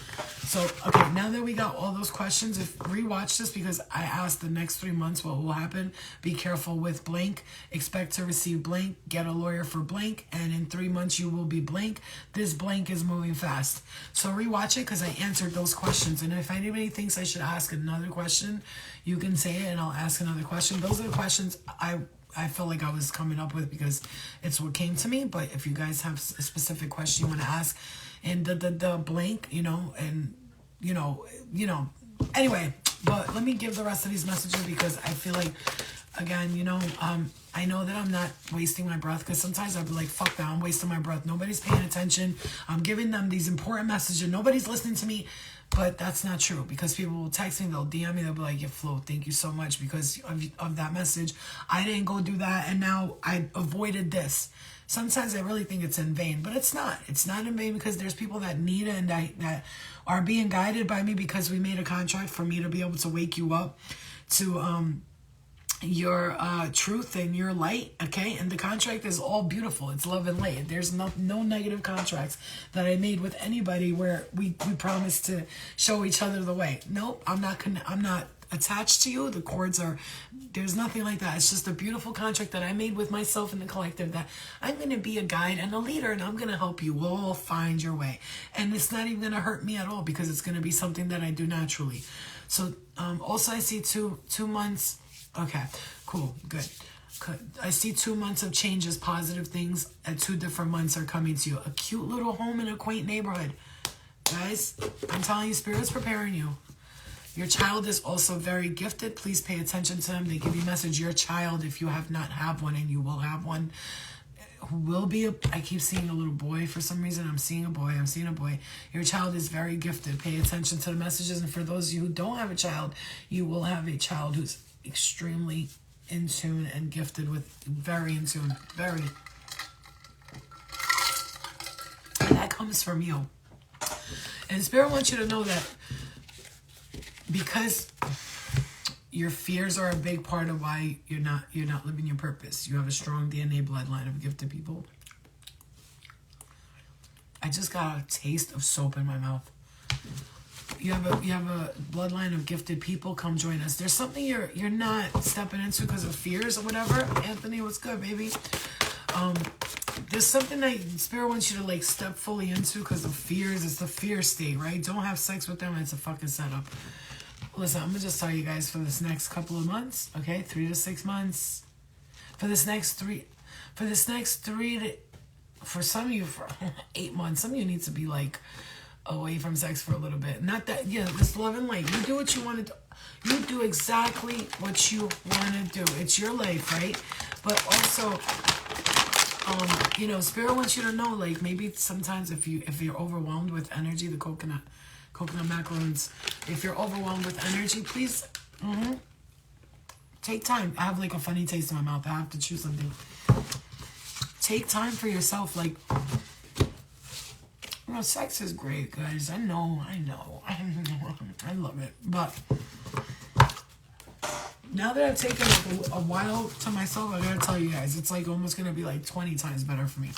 So, okay, now that we got all those questions, if rewatch this, because I asked the next 3 months what will happen. Be careful with blank. Expect to receive blank. Get a lawyer for blank. And in 3 months, you will be blank. This blank is moving fast. So rewatch it because I answered those questions. And if anybody thinks I should ask another question, you can say it and I'll ask another question. Those are the questions I felt like I was coming up with because it's what came to me. But if you guys have a specific question you want to ask, and the blank, and anyway, but let me give the rest of these messages because I feel like, again, I know that I'm not wasting my breath because sometimes I'll be like, fuck that, I'm wasting my breath. Nobody's paying attention. I'm giving them these important messages. Nobody's listening to me. But that's not true because people will text me, they'll DM me, they'll be like, yeah, Flo, thank you so much because of that message. I didn't go do that and now I avoided this. Sometimes I really think it's in vain, but it's not. It's not in vain because there's people that need it and that are being guided by me because we made a contract for me to be able to wake you up to your truth and your light, okay? And the contract is all beautiful. It's love and light. There's no negative contracts that I made with anybody where we promised to show each other the way. Nope, I'm not attached to you. The cords there's nothing like that. It's just a beautiful contract that I made with myself and the collective that I'm going to be a guide and a leader and I'm going to help you all find your way. And it's not even going to hurt me at all because it's going to be something that I do naturally. So also I see two months. Okay, cool, good. I see 2 months of changes, positive things, and 2 different months are coming to you. A cute little home in a quaint neighborhood. Guys, I'm telling you, Spirit's preparing you. Your child is also very gifted. Please pay attention to them. They give you a message. Your child, if you have not had one, and you will have one, who will be I keep seeing a little boy for some reason. I'm seeing a boy. Your child is very gifted. Pay attention to the messages. And for those of you who don't have a child, you will have a child who's extremely in tune and gifted with, very in tune, very. And that comes from you. And Spirit wants you to know that because your fears are a big part of why you're not living your purpose. You have a strong DNA bloodline of gifted people. I just got a taste of soap in my mouth. You have a bloodline of gifted people. Come join us. There's something you're not stepping into because of fears or whatever. Anthony, what's good, baby? There's something that Spirit wants you to like step fully into because of fears. It's the fear state, right? Don't have sex with them. It's a fucking setup. Listen, I'm gonna just tell you guys for this next couple of months, okay, 3 to 6 months. For some of you, for 8 months. Some of you need to be like away from sex for a little bit. Not that, this love and light. You do what you want to do. You do exactly what you want to do. It's your life, right? But also, Spirit wants you to know, like, maybe sometimes if you're overwhelmed with energy, the coconut macaroons, if you're overwhelmed with energy, please, take time. I have like a funny taste in my mouth. I have to chew something. Take time for yourself, like, sex is great, guys. I know. I love it. But now that I've taken like a while to myself, I gotta tell you guys, it's like almost gonna be like 20 times better for me.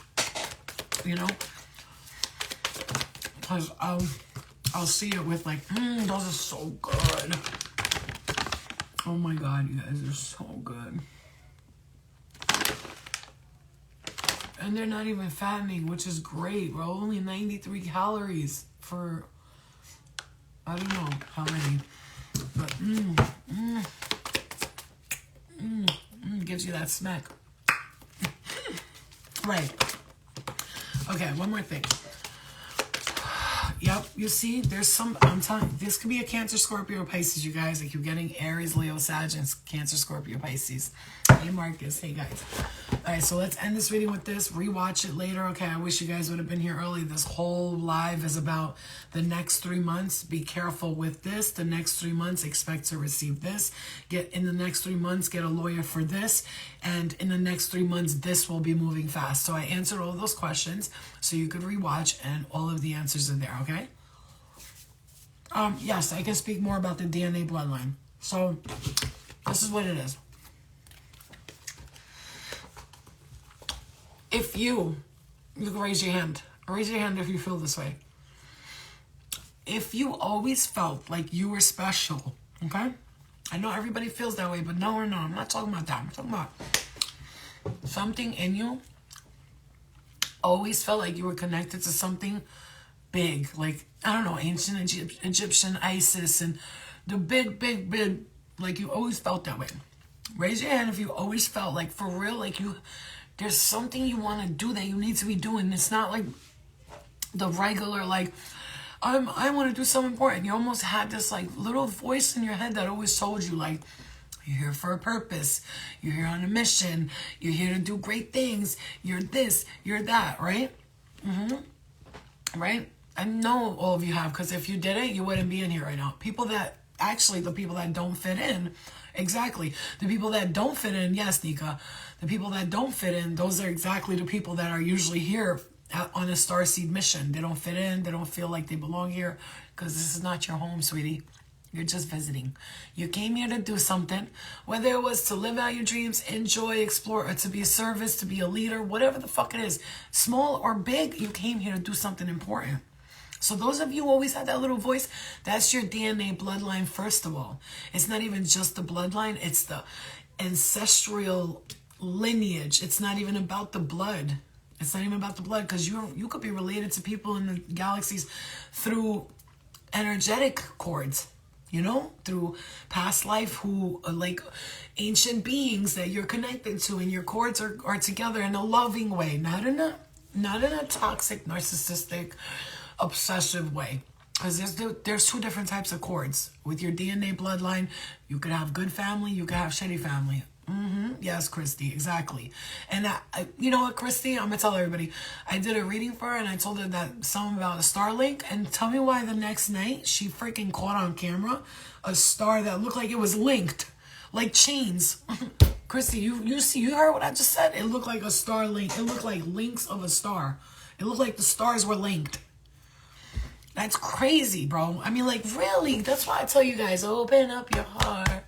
Because I'll see it with like, those are so good. Oh my God, you guys are so good. And they're not even fattening, which is great. We're only 93 calories for, I don't know how many. But, gives you that smack. Right. Okay, one more thing. Yep, you see, there's some, I'm telling you, this could be a Cancer, Scorpio, Pisces, you guys. I keep getting Aries, Leo, Sag, and Cancer, Scorpio, Pisces. Hey, Marcus. Hey, guys. All right, so let's end this reading with this. Rewatch it later. Okay, I wish you guys would have been here early. This whole live is about the next 3 months. Be careful with this. The next 3 months, expect to receive this. In the next 3 months, get a lawyer for this. And in the next 3 months, this will be moving fast. So I answered all those questions so you could rewatch, and all of the answers are there, okay? Yes, I can speak more about the DNA bloodline. So this is what it is. if you can raise your hand. Raise your hand if you feel this way. If you always felt like you were special, okay? I know everybody feels that way, but no, I'm not talking about that. I'm talking about something in you always felt like you were connected to something big. Like, I don't know, ancient Egyptian Isis and the big, like you always felt that way. Raise your hand if you always felt like, for real, like there's something you want to do that you need to be doing. It's not like the regular, like, I want to do something important. You almost had this like little voice in your head that always told you, like, you're here for a purpose. You're here on a mission. You're here to do great things. You're this, you're that, right? Right? I know all of you have, because if you didn't, you wouldn't be in here right now. The people that don't fit in, exactly. The people that don't fit in, yes, Nika. The people that don't fit in, those are exactly the people that are usually here on a starseed mission. They don't fit in. They don't feel like they belong here, because this is not your home, sweetie. You're just visiting. You came here to do something, whether it was to live out your dreams, enjoy, explore, or to be a service, to be a leader, whatever the fuck it is, small or big, you came here to do something important. So those of you who always had that little voice, that's your DNA bloodline, first of all. It's not even just the bloodline, it's the ancestral lineage. It's not even about the blood. It's not even about the blood, because you could be related to people in the galaxies through energetic cords, through past life, who like ancient beings that you're connected to, and your cords are together in a loving way, not in a toxic, narcissistic, obsessive way. Because there's two different types of cords. With your DNA bloodline, you could have good family, you could have shitty family. Yes, Christy, exactly. And you know what, Christy, I'm gonna tell everybody, I did a reading for her, and I told her that something about a Starlink, and tell me why the next night she freaking caught on camera a star that looked like it was linked, like chains. Christy, you heard what I just said? It looked like a star link. It looked like links of a star. It looked like the stars were linked. That's crazy, bro. I mean, like, really, that's why I tell you guys, open up your heart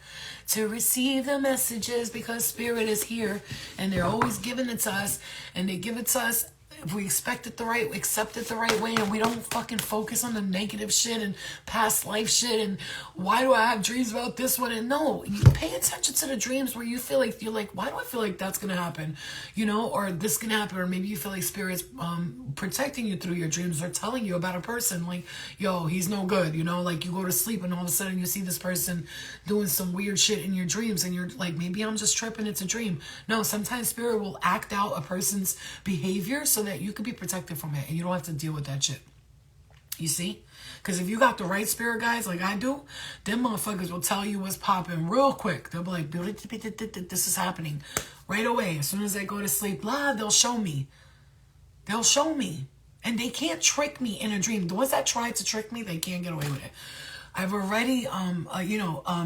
to receive the messages, because Spirit is here, and they're always giving it to us, and they give it to us if we accept it the right way, and we don't fucking focus on the negative shit and past life shit and why do I have dreams about this one. And no, you pay attention to the dreams where you feel like, you're like, why do I feel like that's gonna happen, or this can happen, or maybe you feel like Spirit's protecting you through your dreams, or telling you about a person, like, yo, he's no good, like you go to sleep and all of a sudden you see this person doing some weird shit in your dreams, and you're like, maybe I'm just tripping, it's a dream. No, sometimes Spirit will act out a person's behavior so that you could be protected from it, and you don't have to deal with that shit. You see? Because if you got the right spirit guys, like I do, them motherfuckers will tell you what's popping real quick. They'll be like, this is happening right away. As soon as I go to sleep, they'll show me. They'll show me. And they can't trick me in a dream. The ones that try to trick me, they can't get away with it. I've already,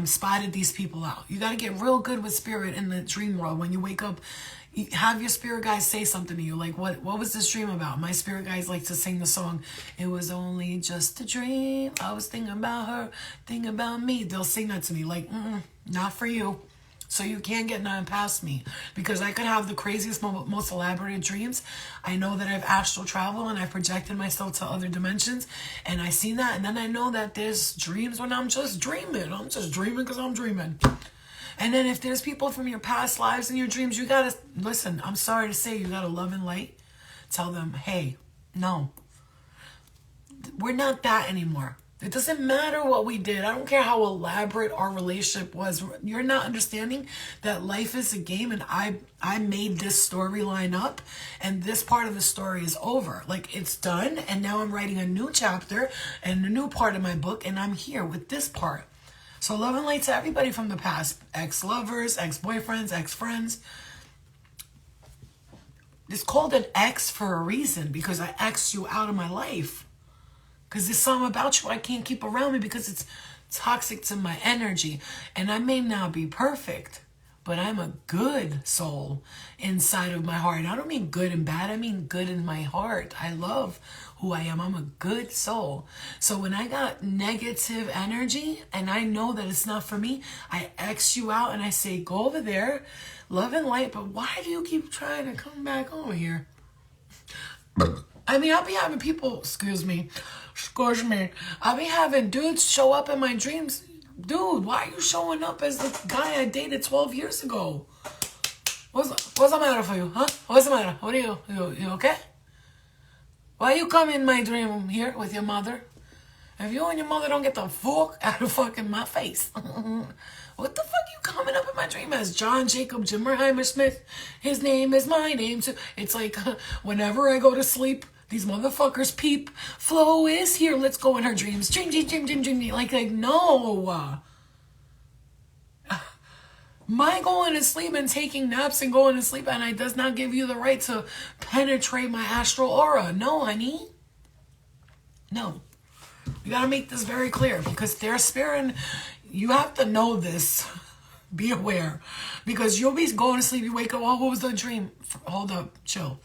spotted these people out. You got to get real good with spirit in the dream world. When you wake up, you have your spirit guys say something to you. Like, what was this dream about? My spirit guys like to sing the song, it was only just a dream. I was thinking about her, thinking about me. They'll sing that to me. Like, not for you. So you can't get nothing past me, because I could have the craziest, most elaborate dreams. I know that I've astral traveled and I've projected myself to other dimensions, and I see that, and then I know that there's dreams when I'm just dreaming. I'm just dreaming because I'm dreaming. And then if there's people from your past lives in your dreams, you gotta listen. I'm sorry to say, you gotta love and light. Tell them, hey, no, we're not that anymore. It doesn't matter what we did. I don't care how elaborate our relationship was. You're not understanding that life is a game, and I made this storyline up, and this part of the story is over. Like, it's done, and now I'm writing a new chapter and a new part of my book, and I'm here with this part. So love and light to everybody from the past. Ex-lovers, ex-boyfriends, ex-friends. It's called an ex for a reason, because I exed you out of my life. Because there's something about you I can't keep around me because it's toxic to my energy. And I may not be perfect, but I'm a good soul inside of my heart. I don't mean good and bad. I mean good in my heart. I love who I am. I'm a good soul. So when I got negative energy and I know that it's not for me, I X you out and I say, go over there, love and light. But why do you keep trying to come back over here? I mean, I'll be having people, excuse me, I'll be having dudes show up in my dreams. Dude, why are you showing up as the guy I dated 12 years ago? What's the matter for you, huh? What's the matter? What are you okay? Why you come in my dream here with your mother? If you and your mother don't get the fuck out of fucking my face. What the fuck you coming up in my dream as? John Jacob Jimmerheimer Smith. His name is my name too. It's like whenever I go to sleep, these motherfuckers peep. Flo is here. Let's go in her dreams. Dream. Like no. My going to sleep and taking naps and going to sleep and it does not give you the right to penetrate my astral aura. No, honey. No. You gotta make this very clear because their spirit, you have to know this. Be aware. Because you'll be going to sleep, you wake up, oh, what was the dream? Hold up, chill.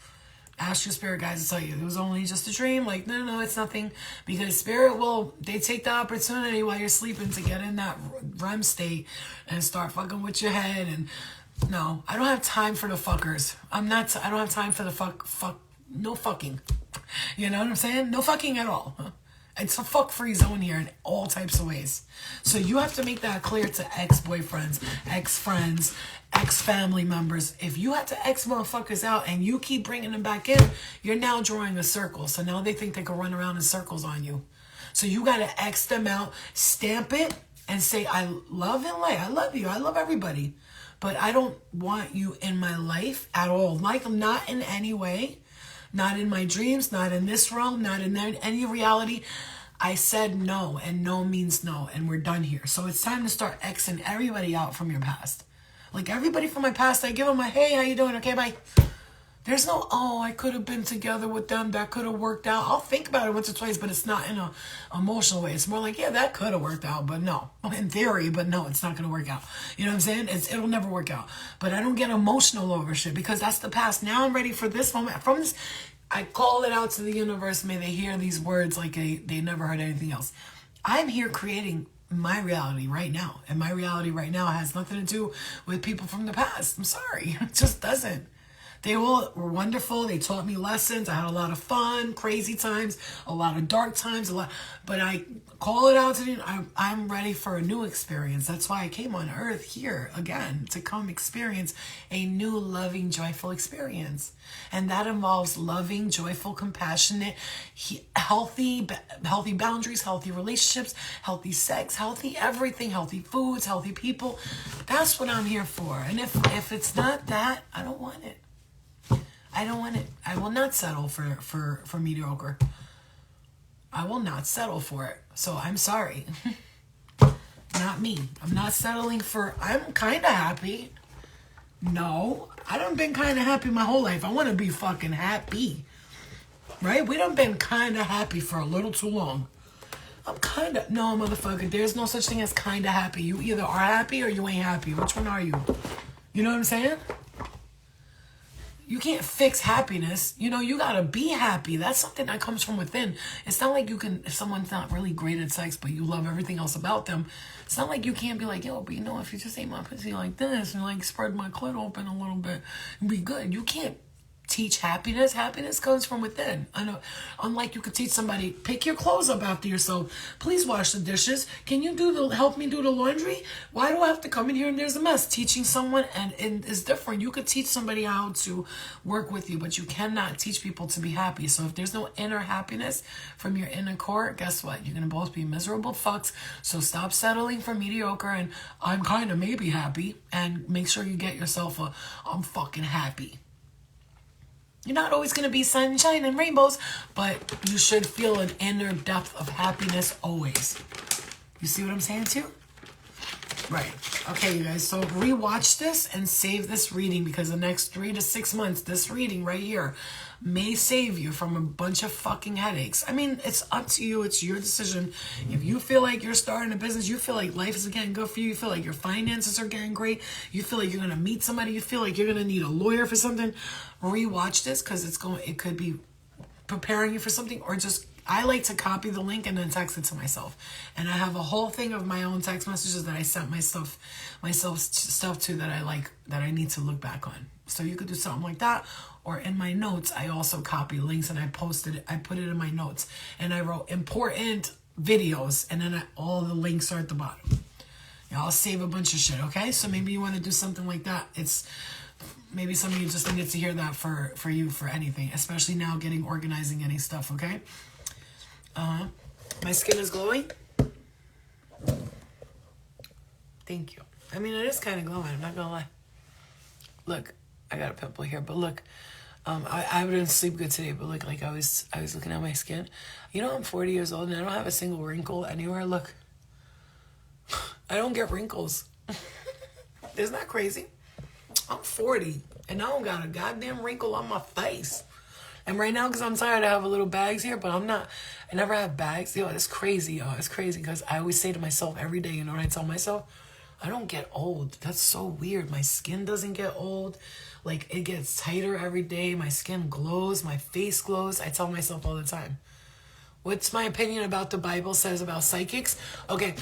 Ask your spirit guys to tell you it was only just a dream. Like, no, it's nothing. Because spirit they take the opportunity while you're sleeping to get in that REM state and start fucking with your head. And no, I don't have time for the fuckers. I don't have time for the no fucking. You know what I'm saying? No fucking at all. It's a fuck-free zone here in all types of ways. So you have to make that clear to ex-boyfriends, ex-friends, ex-family members. If you have to X motherfuckers out and you keep bringing them back in, you're now drawing a circle. So now they think they can run around in circles on you. So you got to X them out, stamp it, and say, I love and light. I love you. I love everybody. But I don't want you in my life at all. Like, not in any way. Not in my dreams, not in this realm, not in any reality. I said no, and no means no, and we're done here. So it's time to start Xing everybody out from your past. Like everybody from my past, I give them a, hey, how you doing? Okay, bye. There's no, oh, I could have been together with them. That could have worked out. I'll think about it once or twice, but it's not in an emotional way. It's more like, yeah, that could have worked out, but no. In theory, but no, it's not going to work out. You know what I'm saying? It'll never work out. But I don't get emotional over shit because that's the past. Now I'm ready for this moment. From this, I call it out to the universe. May they hear these words like they never heard anything else. I'm here creating my reality right now. And my reality right now has nothing to do with people from the past. I'm sorry. It just doesn't. They all were wonderful. They taught me lessons. I had a lot of fun, crazy times, a lot of dark times, but I call it out to you. I'm ready for a new experience. That's why I came on earth here again, to come experience a new, loving, joyful experience. And that involves loving, joyful, compassionate, healthy boundaries, healthy relationships, healthy sex, healthy everything, healthy foods, healthy people. That's what I'm here for. And if it's not that, I don't want it. I don't want it. I will not settle for mediocre. I will not settle for it. So I'm sorry. Not me. I'm not settling for, I'm kind of happy. No, I done been kind of happy my whole life. I want to be fucking happy. Right? We done been kind of happy for a little too long. I'm kind of, no, motherfucker. There's no such thing as kind of happy. You either are happy or you ain't happy. Which one are you? You know what I'm saying? You can't fix happiness. You know, you gotta be happy. That's something that comes from within. It's not like you can, if someone's not really great at sex, but you love everything else about them, it's not like you can't be like, yo, but you know, if you just ate my pussy like this and like spread my clit open a little bit, it'd be good. You can't teach happiness. Happiness comes from within. I know, unlike you could teach somebody, pick your clothes up after yourself. Please wash the dishes. Can you help me do the laundry? Why do I have to come in here and there's a mess? Teaching someone and is different. You could teach somebody how to work with you, but you cannot teach people to be happy. So if there's no inner happiness from your inner core, guess what? You're going to both be miserable fucks. So stop settling for mediocre and I'm kind of maybe happy, and make sure you get yourself a I'm fucking happy. You're not always going to be sunshine and rainbows, but you should feel an inner depth of happiness always. You see what I'm saying too? Right. Okay, you guys. So rewatch this and save this reading, because the next 3 to 6 months, this reading right here may save you from a bunch of fucking headaches. I mean, it's up to you. It's your decision. If you feel like you're starting a business, you feel like life is getting good for you, you feel like your finances are getting great, you feel like you're going to meet somebody, you feel like you're going to need a lawyer for something, rewatch this, because it could be preparing you for something. Or just, I like to copy the link and then text it to myself, and I have a whole thing of my own text messages that I sent myself stuff to, that I like, that I need to look back on. So you could do something like that. Or in my notes, I also copy links and I put it in my notes, and I wrote important videos, and then all the links are at the bottom. Yeah, I'll save a bunch of shit. Okay, so maybe you want to do something like that. It's maybe some of you just needed to hear that for you, for anything, especially now organizing any stuff. Okay. My skin is glowing. Thank you. I mean, it is kind of glowing, I'm not gonna lie. Look, I got a pimple here, but look, I didn't sleep good today, but look, like I was looking at my skin. You know, I'm 40 years old and I don't have a single wrinkle anywhere. Look, I don't get wrinkles. Isn't that crazy? I'm 40 and I don't got a goddamn wrinkle on my face. And right now, because I'm tired, I have a little bags here, but I never have bags. Yo, it's crazy, yo. It's crazy, because I always say to myself every day, you know what I tell myself? I don't get old. That's so weird. My skin doesn't get old. Like, it gets tighter every day. My skin glows. My face glows. I tell myself all the time. What's my opinion about the Bible says about psychics? Okay.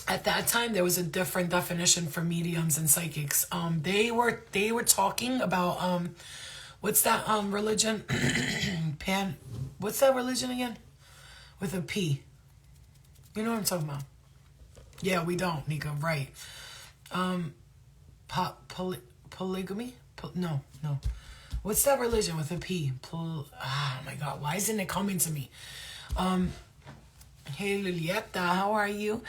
At that time, there was a different definition for mediums and psychics. They were talking about, what's that religion? What's that religion again? With a P. You know what I'm talking about? Yeah, we don't, Nika, right. Polygamy? No. What's that religion with a P? Oh my God, why isn't it coming to me? Hey, Lilietta, how are you?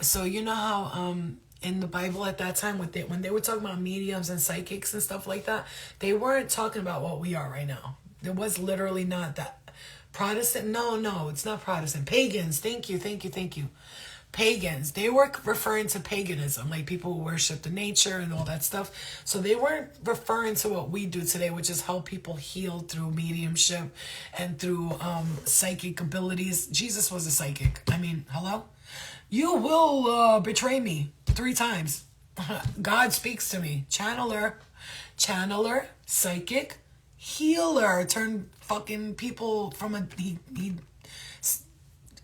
So you know how in the Bible at that time, when they were talking about mediums and psychics and stuff like that, they weren't talking about what we are right now. There was literally not that. Protestant? No, it's not Protestant. Pagans. Thank you. Pagans. They were referring to paganism, like people who worship the nature and all that stuff. So they weren't referring to what we do today, which is help people heal through mediumship and through psychic abilities. Jesus was a psychic. I mean, hello? You will betray me 3 times. God speaks to me. Channeler, psychic, healer. Turn fucking people from a...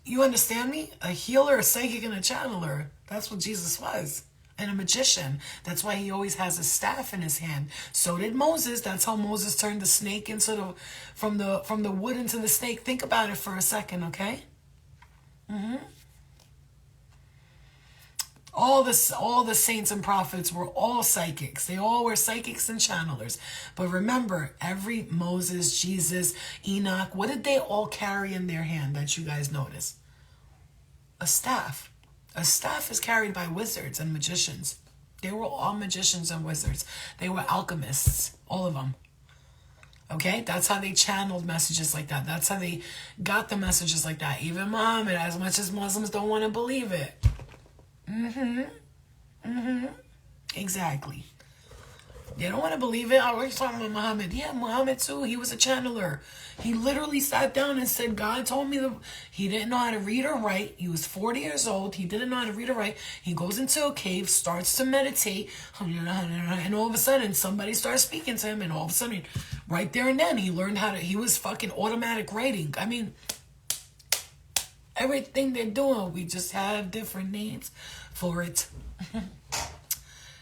You understand me? A healer, a psychic, and a channeler. That's what Jesus was. And a magician. That's why he always has a staff in his hand. So did Moses. That's how Moses turned the snake into from the wood into the snake. Think about it for a second, okay? All the saints and prophets were all psychics. They all were psychics and channelers. But remember, every Moses, Jesus, Enoch, what did they all carry in their hand that you guys notice? A staff. A staff is carried by wizards and magicians. They were all magicians and wizards. They were alchemists, all of them. Okay? That's how they channeled messages like that. That's how they got the messages like that. Even Muhammad, as much as Muslims don't want to believe it. Exactly. They don't want to believe it. We're talking about Muhammad. Yeah, Muhammad too. He was a channeler. He literally sat down and said, God told me he didn't know how to read or write. He was 40 years old. He didn't know how to read or write. He goes into a cave, starts to meditate, and all of a sudden somebody starts speaking to him, and all of a sudden, right there and then, he learned he was fucking automatic writing. I mean, everything they're doing, we just have different names for it.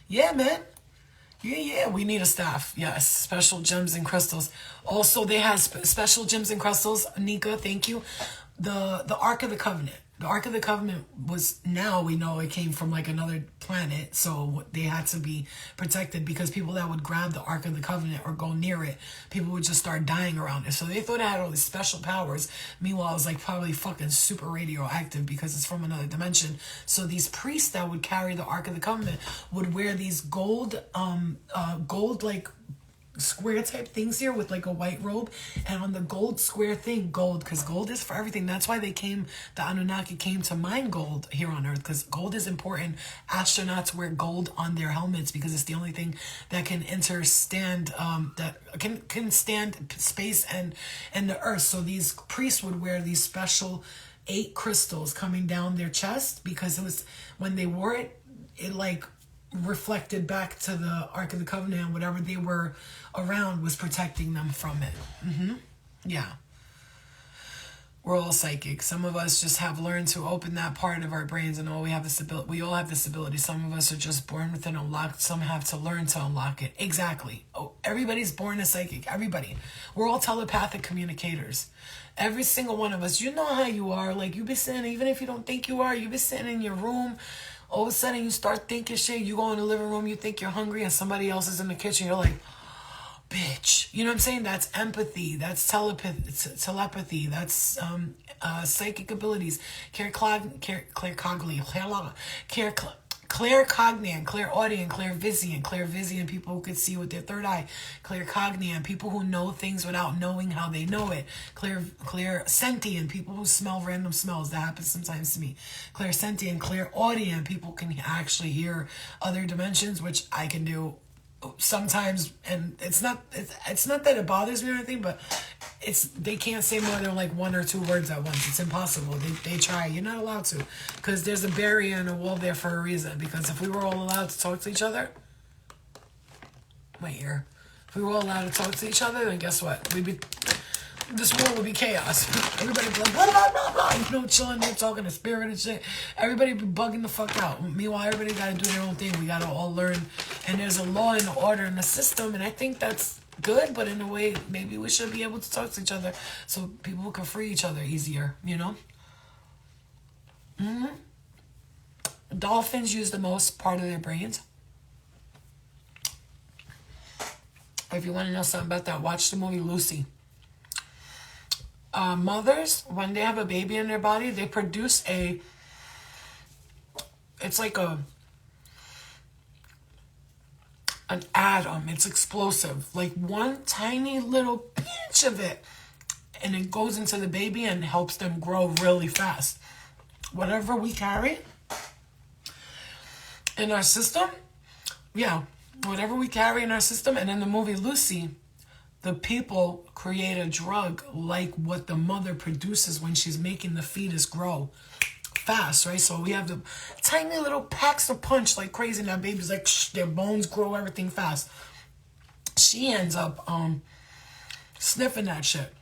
Yeah, man. Yeah, we need a staff. Yes, special gems and crystals. Also, they have special gems and crystals. Nika, thank you. The Ark of the Covenant. The Ark of the Covenant was, now we know it came from like another planet, so they had to be protected, because people that would grab the Ark of the Covenant or go near it, people would just start dying around it. So they thought it had all these special powers. Meanwhile, it was like probably fucking super radioactive because it's from another dimension. So these priests that would carry the Ark of the Covenant would wear these gold like square type things here with like a white robe, and on the gold square thing, gold, because gold is for everything. That's why the Anunnaki came to mine gold here on Earth, because gold is important. Astronauts wear gold on their helmets because it's the only thing that can that can stand space and the Earth. So these priests would wear these special 8 crystals coming down their chest, because it was, when they wore it, it like reflected back to the Ark of the Covenant, and whatever they were around was protecting them from it. Yeah. We're all psychic. Some of us just have learned to open that part of our brains, and we all have this ability. Some of us are just born with it unlocked. Some have to learn to unlock it. Exactly. Oh, everybody's born a psychic. Everybody. We're all telepathic communicators. Every single one of us. You know how you are. Like, you be sitting, even if you don't think you are, you be sitting in your room. All of a sudden, you start thinking shit. You go in the living room, you think you're hungry, and somebody else is in the kitchen. You're like, bitch. You know what I'm saying? That's empathy. That's telepathy. That's psychic abilities. Claircognient, clairaudient, clairvision, people who could see with their third eye. Claircognient, people who know things without knowing how they know it. Clairsentient, people who smell random smells. That happens sometimes to me. Clairsentient, clairaudient, people can actually hear other dimensions, which I can do sometimes, and it's not that it bothers me or anything, but they can't say more than like 1 or 2 words at once. It's impossible. They try. You're not allowed to, because there's a barrier and a wall there for a reason. Because if we were all allowed to talk to each other, if we were all allowed to talk to each other, then guess what? This world would be chaos. Everybody be like, blah, blah, blah, blah, chilling there, talking to spirit and shit. Everybody be bugging the fuck out. Meanwhile, everybody gotta do their own thing. We gotta all learn. And there's a law and order in the system, and I think that's good, but in a way, maybe we should be able to talk to each other so people can free each other easier, you know? Dolphins use the most part of their brains. If you want to know something about that, watch the movie Lucy. Mothers, when they have a baby in their body, they produce it's like an atom. It's explosive. Like one tiny little pinch of it, and it goes into the baby and helps them grow really fast. Whatever we carry in our system, whatever we carry in our system. And in the movie Lucy, the people create a drug like what the mother produces when she's making the fetus grow fast, right? So we have the tiny little packs of punch like crazy, and that baby's like, their bones grow, everything fast. She ends up sniffing that shit,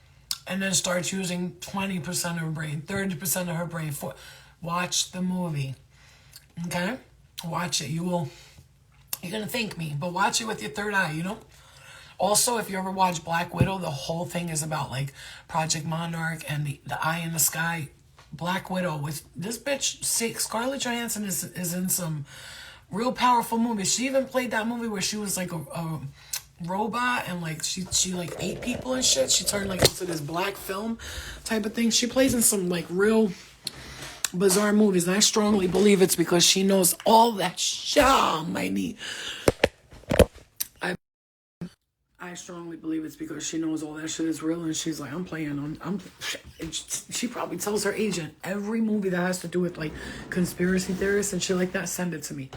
and then starts using 20% of her brain, 30% of her brain. Watch the movie, okay? Watch it. You're gonna thank me, but watch it with your third eye, you know? Also, if you ever watch Black Widow, the whole thing is about like Project Monarch and the eye in the sky. Black Widow, with this bitch, Scarlett Johansson is in some real powerful movies. She even played that movie where she was like a robot, and like she like ate people and shit. She turned like into this black film type of thing. She plays in some like real bizarre movies, and I strongly believe it's because she knows all that shit. I strongly believe it's because she knows all that shit is real, and she's like, she probably tells her agent, every movie that has to do with like conspiracy theorists and shit like that, send it to me,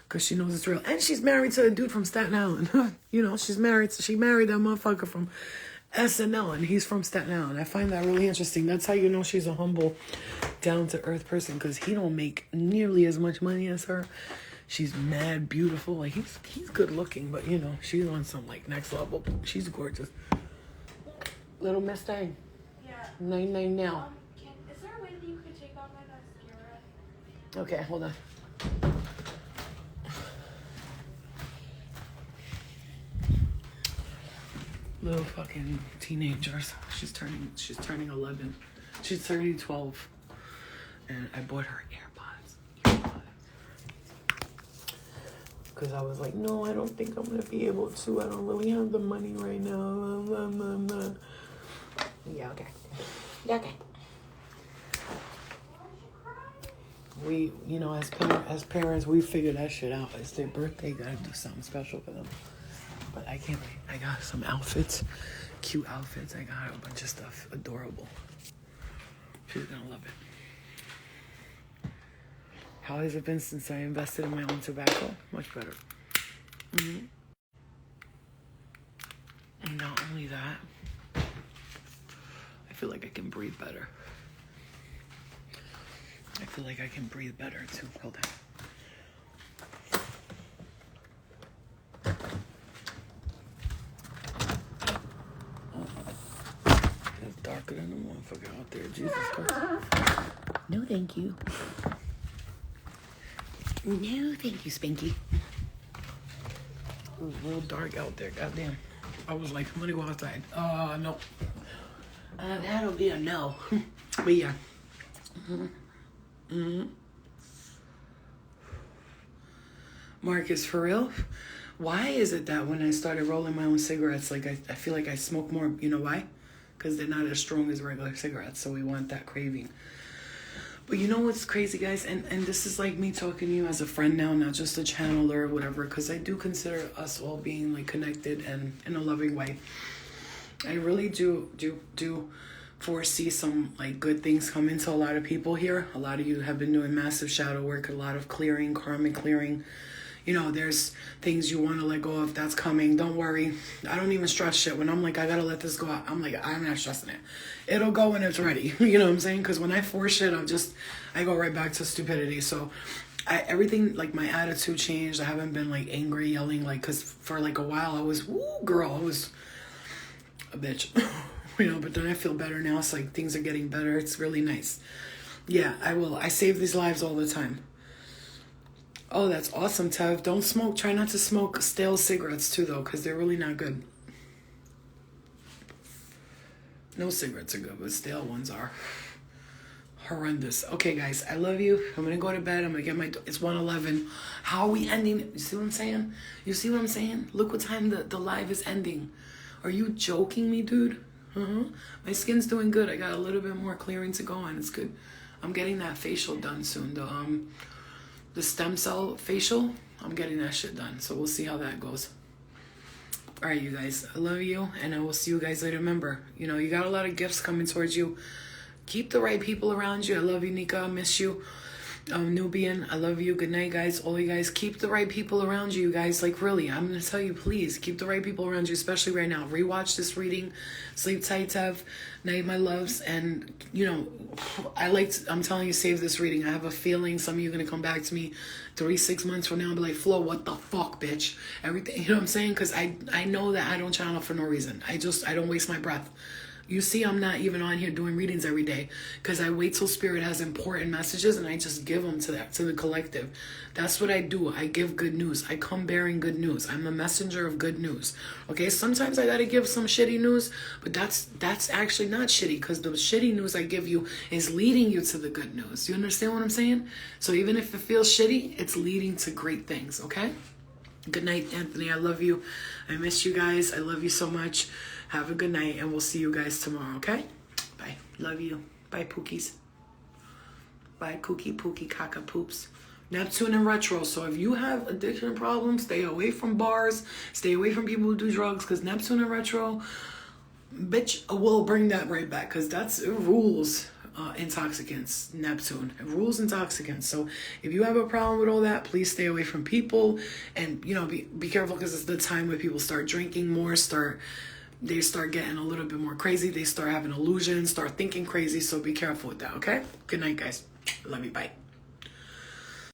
because she knows it's real. And she's married to a dude from Staten Island. You know, she married that motherfucker from SNL, and he's from Staten Island. I find that really interesting. That's how you know she's a humble, down-to-earth person, because he don't make nearly as much money as her. She's mad beautiful. Like, he's good looking, but you know, she's on some like next level. She's gorgeous. Little Miss Thing. Yeah. 99 now. Is there a way that you could take off my mascara? Okay, hold on. Little fucking teenagers. She's turning 11. She's turning 12. And I bought her earbuds. Because I was like, no, I don't think I'm going to be able to. I don't really have the money right now. Yeah, okay. Yeah, okay. We, you know, as parents, we figure that shit out. It's their birthday. Got to do something special for them. But I can't wait. I got some outfits, cute outfits. I got a bunch of stuff, adorable. She's gonna love it. How has it been since I invested in my own tobacco? Much better. And not only that, I feel like I can breathe better. I feel like I can breathe better too. Hold on. It's darker than the motherfucker out there. Jesus Christ. No, thank you. No, thank you, Spanky. It was real dark out there. Goddamn. I was like, I'm gonna go outside. No. That'll be a no. But yeah. Marcus, for real? Why is it that when I started rolling my own cigarettes, like I feel like I smoke more? You know why? Because they're not as strong as regular cigarettes, so we want that craving. But you know what's crazy, guys? And this is like me talking to you as a friend now, not just a channeler or whatever, because I do consider us all being like connected and in a loving way. I really do foresee some like good things coming to a lot of people here. A lot of you have been doing massive shadow work, a lot of clearing, karmic clearing. You know, there's things you want to let go of that's coming. Don't worry. I don't even stress shit. When I'm like, I gotta let this go out, I'm like, I'm not stressing it. It'll go when it's ready. You know what I'm saying? Because when I force shit, I go right back to stupidity. So everything, like my attitude changed. I haven't been like angry, yelling, like, because for like a while I was, I was a bitch. You know, but then I feel better now. It's like things are getting better. It's really nice. Yeah, I will. I save these lives all the time. Oh, that's awesome, Tev. Don't smoke. Try not to smoke stale cigarettes, too, though, because they're really not good. No cigarettes are good, but stale ones are horrendous. Okay, guys, I love you. I'm going to go to bed. I'm going to get it's 1:11. How are we ending? You see what I'm saying? You see what I'm saying? Look what time the live is ending. Are you joking me, dude? My skin's doing good. I got a little bit more clearing to go on. It's good. I'm getting that facial done soon. The stem cell facial, I'm getting that shit done. So we'll see how that goes. All right, you guys. I love you, and I will see you guys later. Remember, you know, you got a lot of gifts coming towards you. Keep the right people around you. I love you, Nika. I miss you. Nubian, I love you. Good night, guys. All you guys, keep the right people around you, guys. Like, really, I'm going to tell you, please, keep the right people around you, especially right now. Rewatch this reading. Sleep tight, Tev. Night, my loves. And, you know, I'm telling you, save this reading. I have a feeling some of you are going to come back to me 3-6 months from now and be like, Flo, what the fuck, bitch? Everything, you know what I'm saying? Because I know that I don't channel for no reason. I don't waste my breath. You see, I'm not even on here doing readings every day because I wait till Spirit has important messages and I just give them to the collective. That's what I do. I give good news. I come bearing good news. I'm a messenger of good news. Okay, sometimes I gotta give some shitty news, but that's actually not shitty because the shitty news I give you is leading you to the good news. You understand what I'm saying? So even if it feels shitty, it's leading to great things, okay? Good night, Anthony. I love you. I miss you guys. I love you so much. Have a good night, and we'll see you guys tomorrow, okay? Bye. Love you. Bye, Pookies. Bye, Pookie, Caca Poops. Neptune in retro. So if you have addiction problems, stay away from bars. Stay away from people who do drugs, because Neptune in retro, bitch, will bring that right back, because it rules intoxicants, Neptune. It rules intoxicants. So if you have a problem with all that, please stay away from people, and, you know, be careful, because it's the time where people start drinking more, they start getting a little bit more crazy. They start having illusions, start thinking crazy. So be careful with that, okay? Good night, guys. Love you. Bye.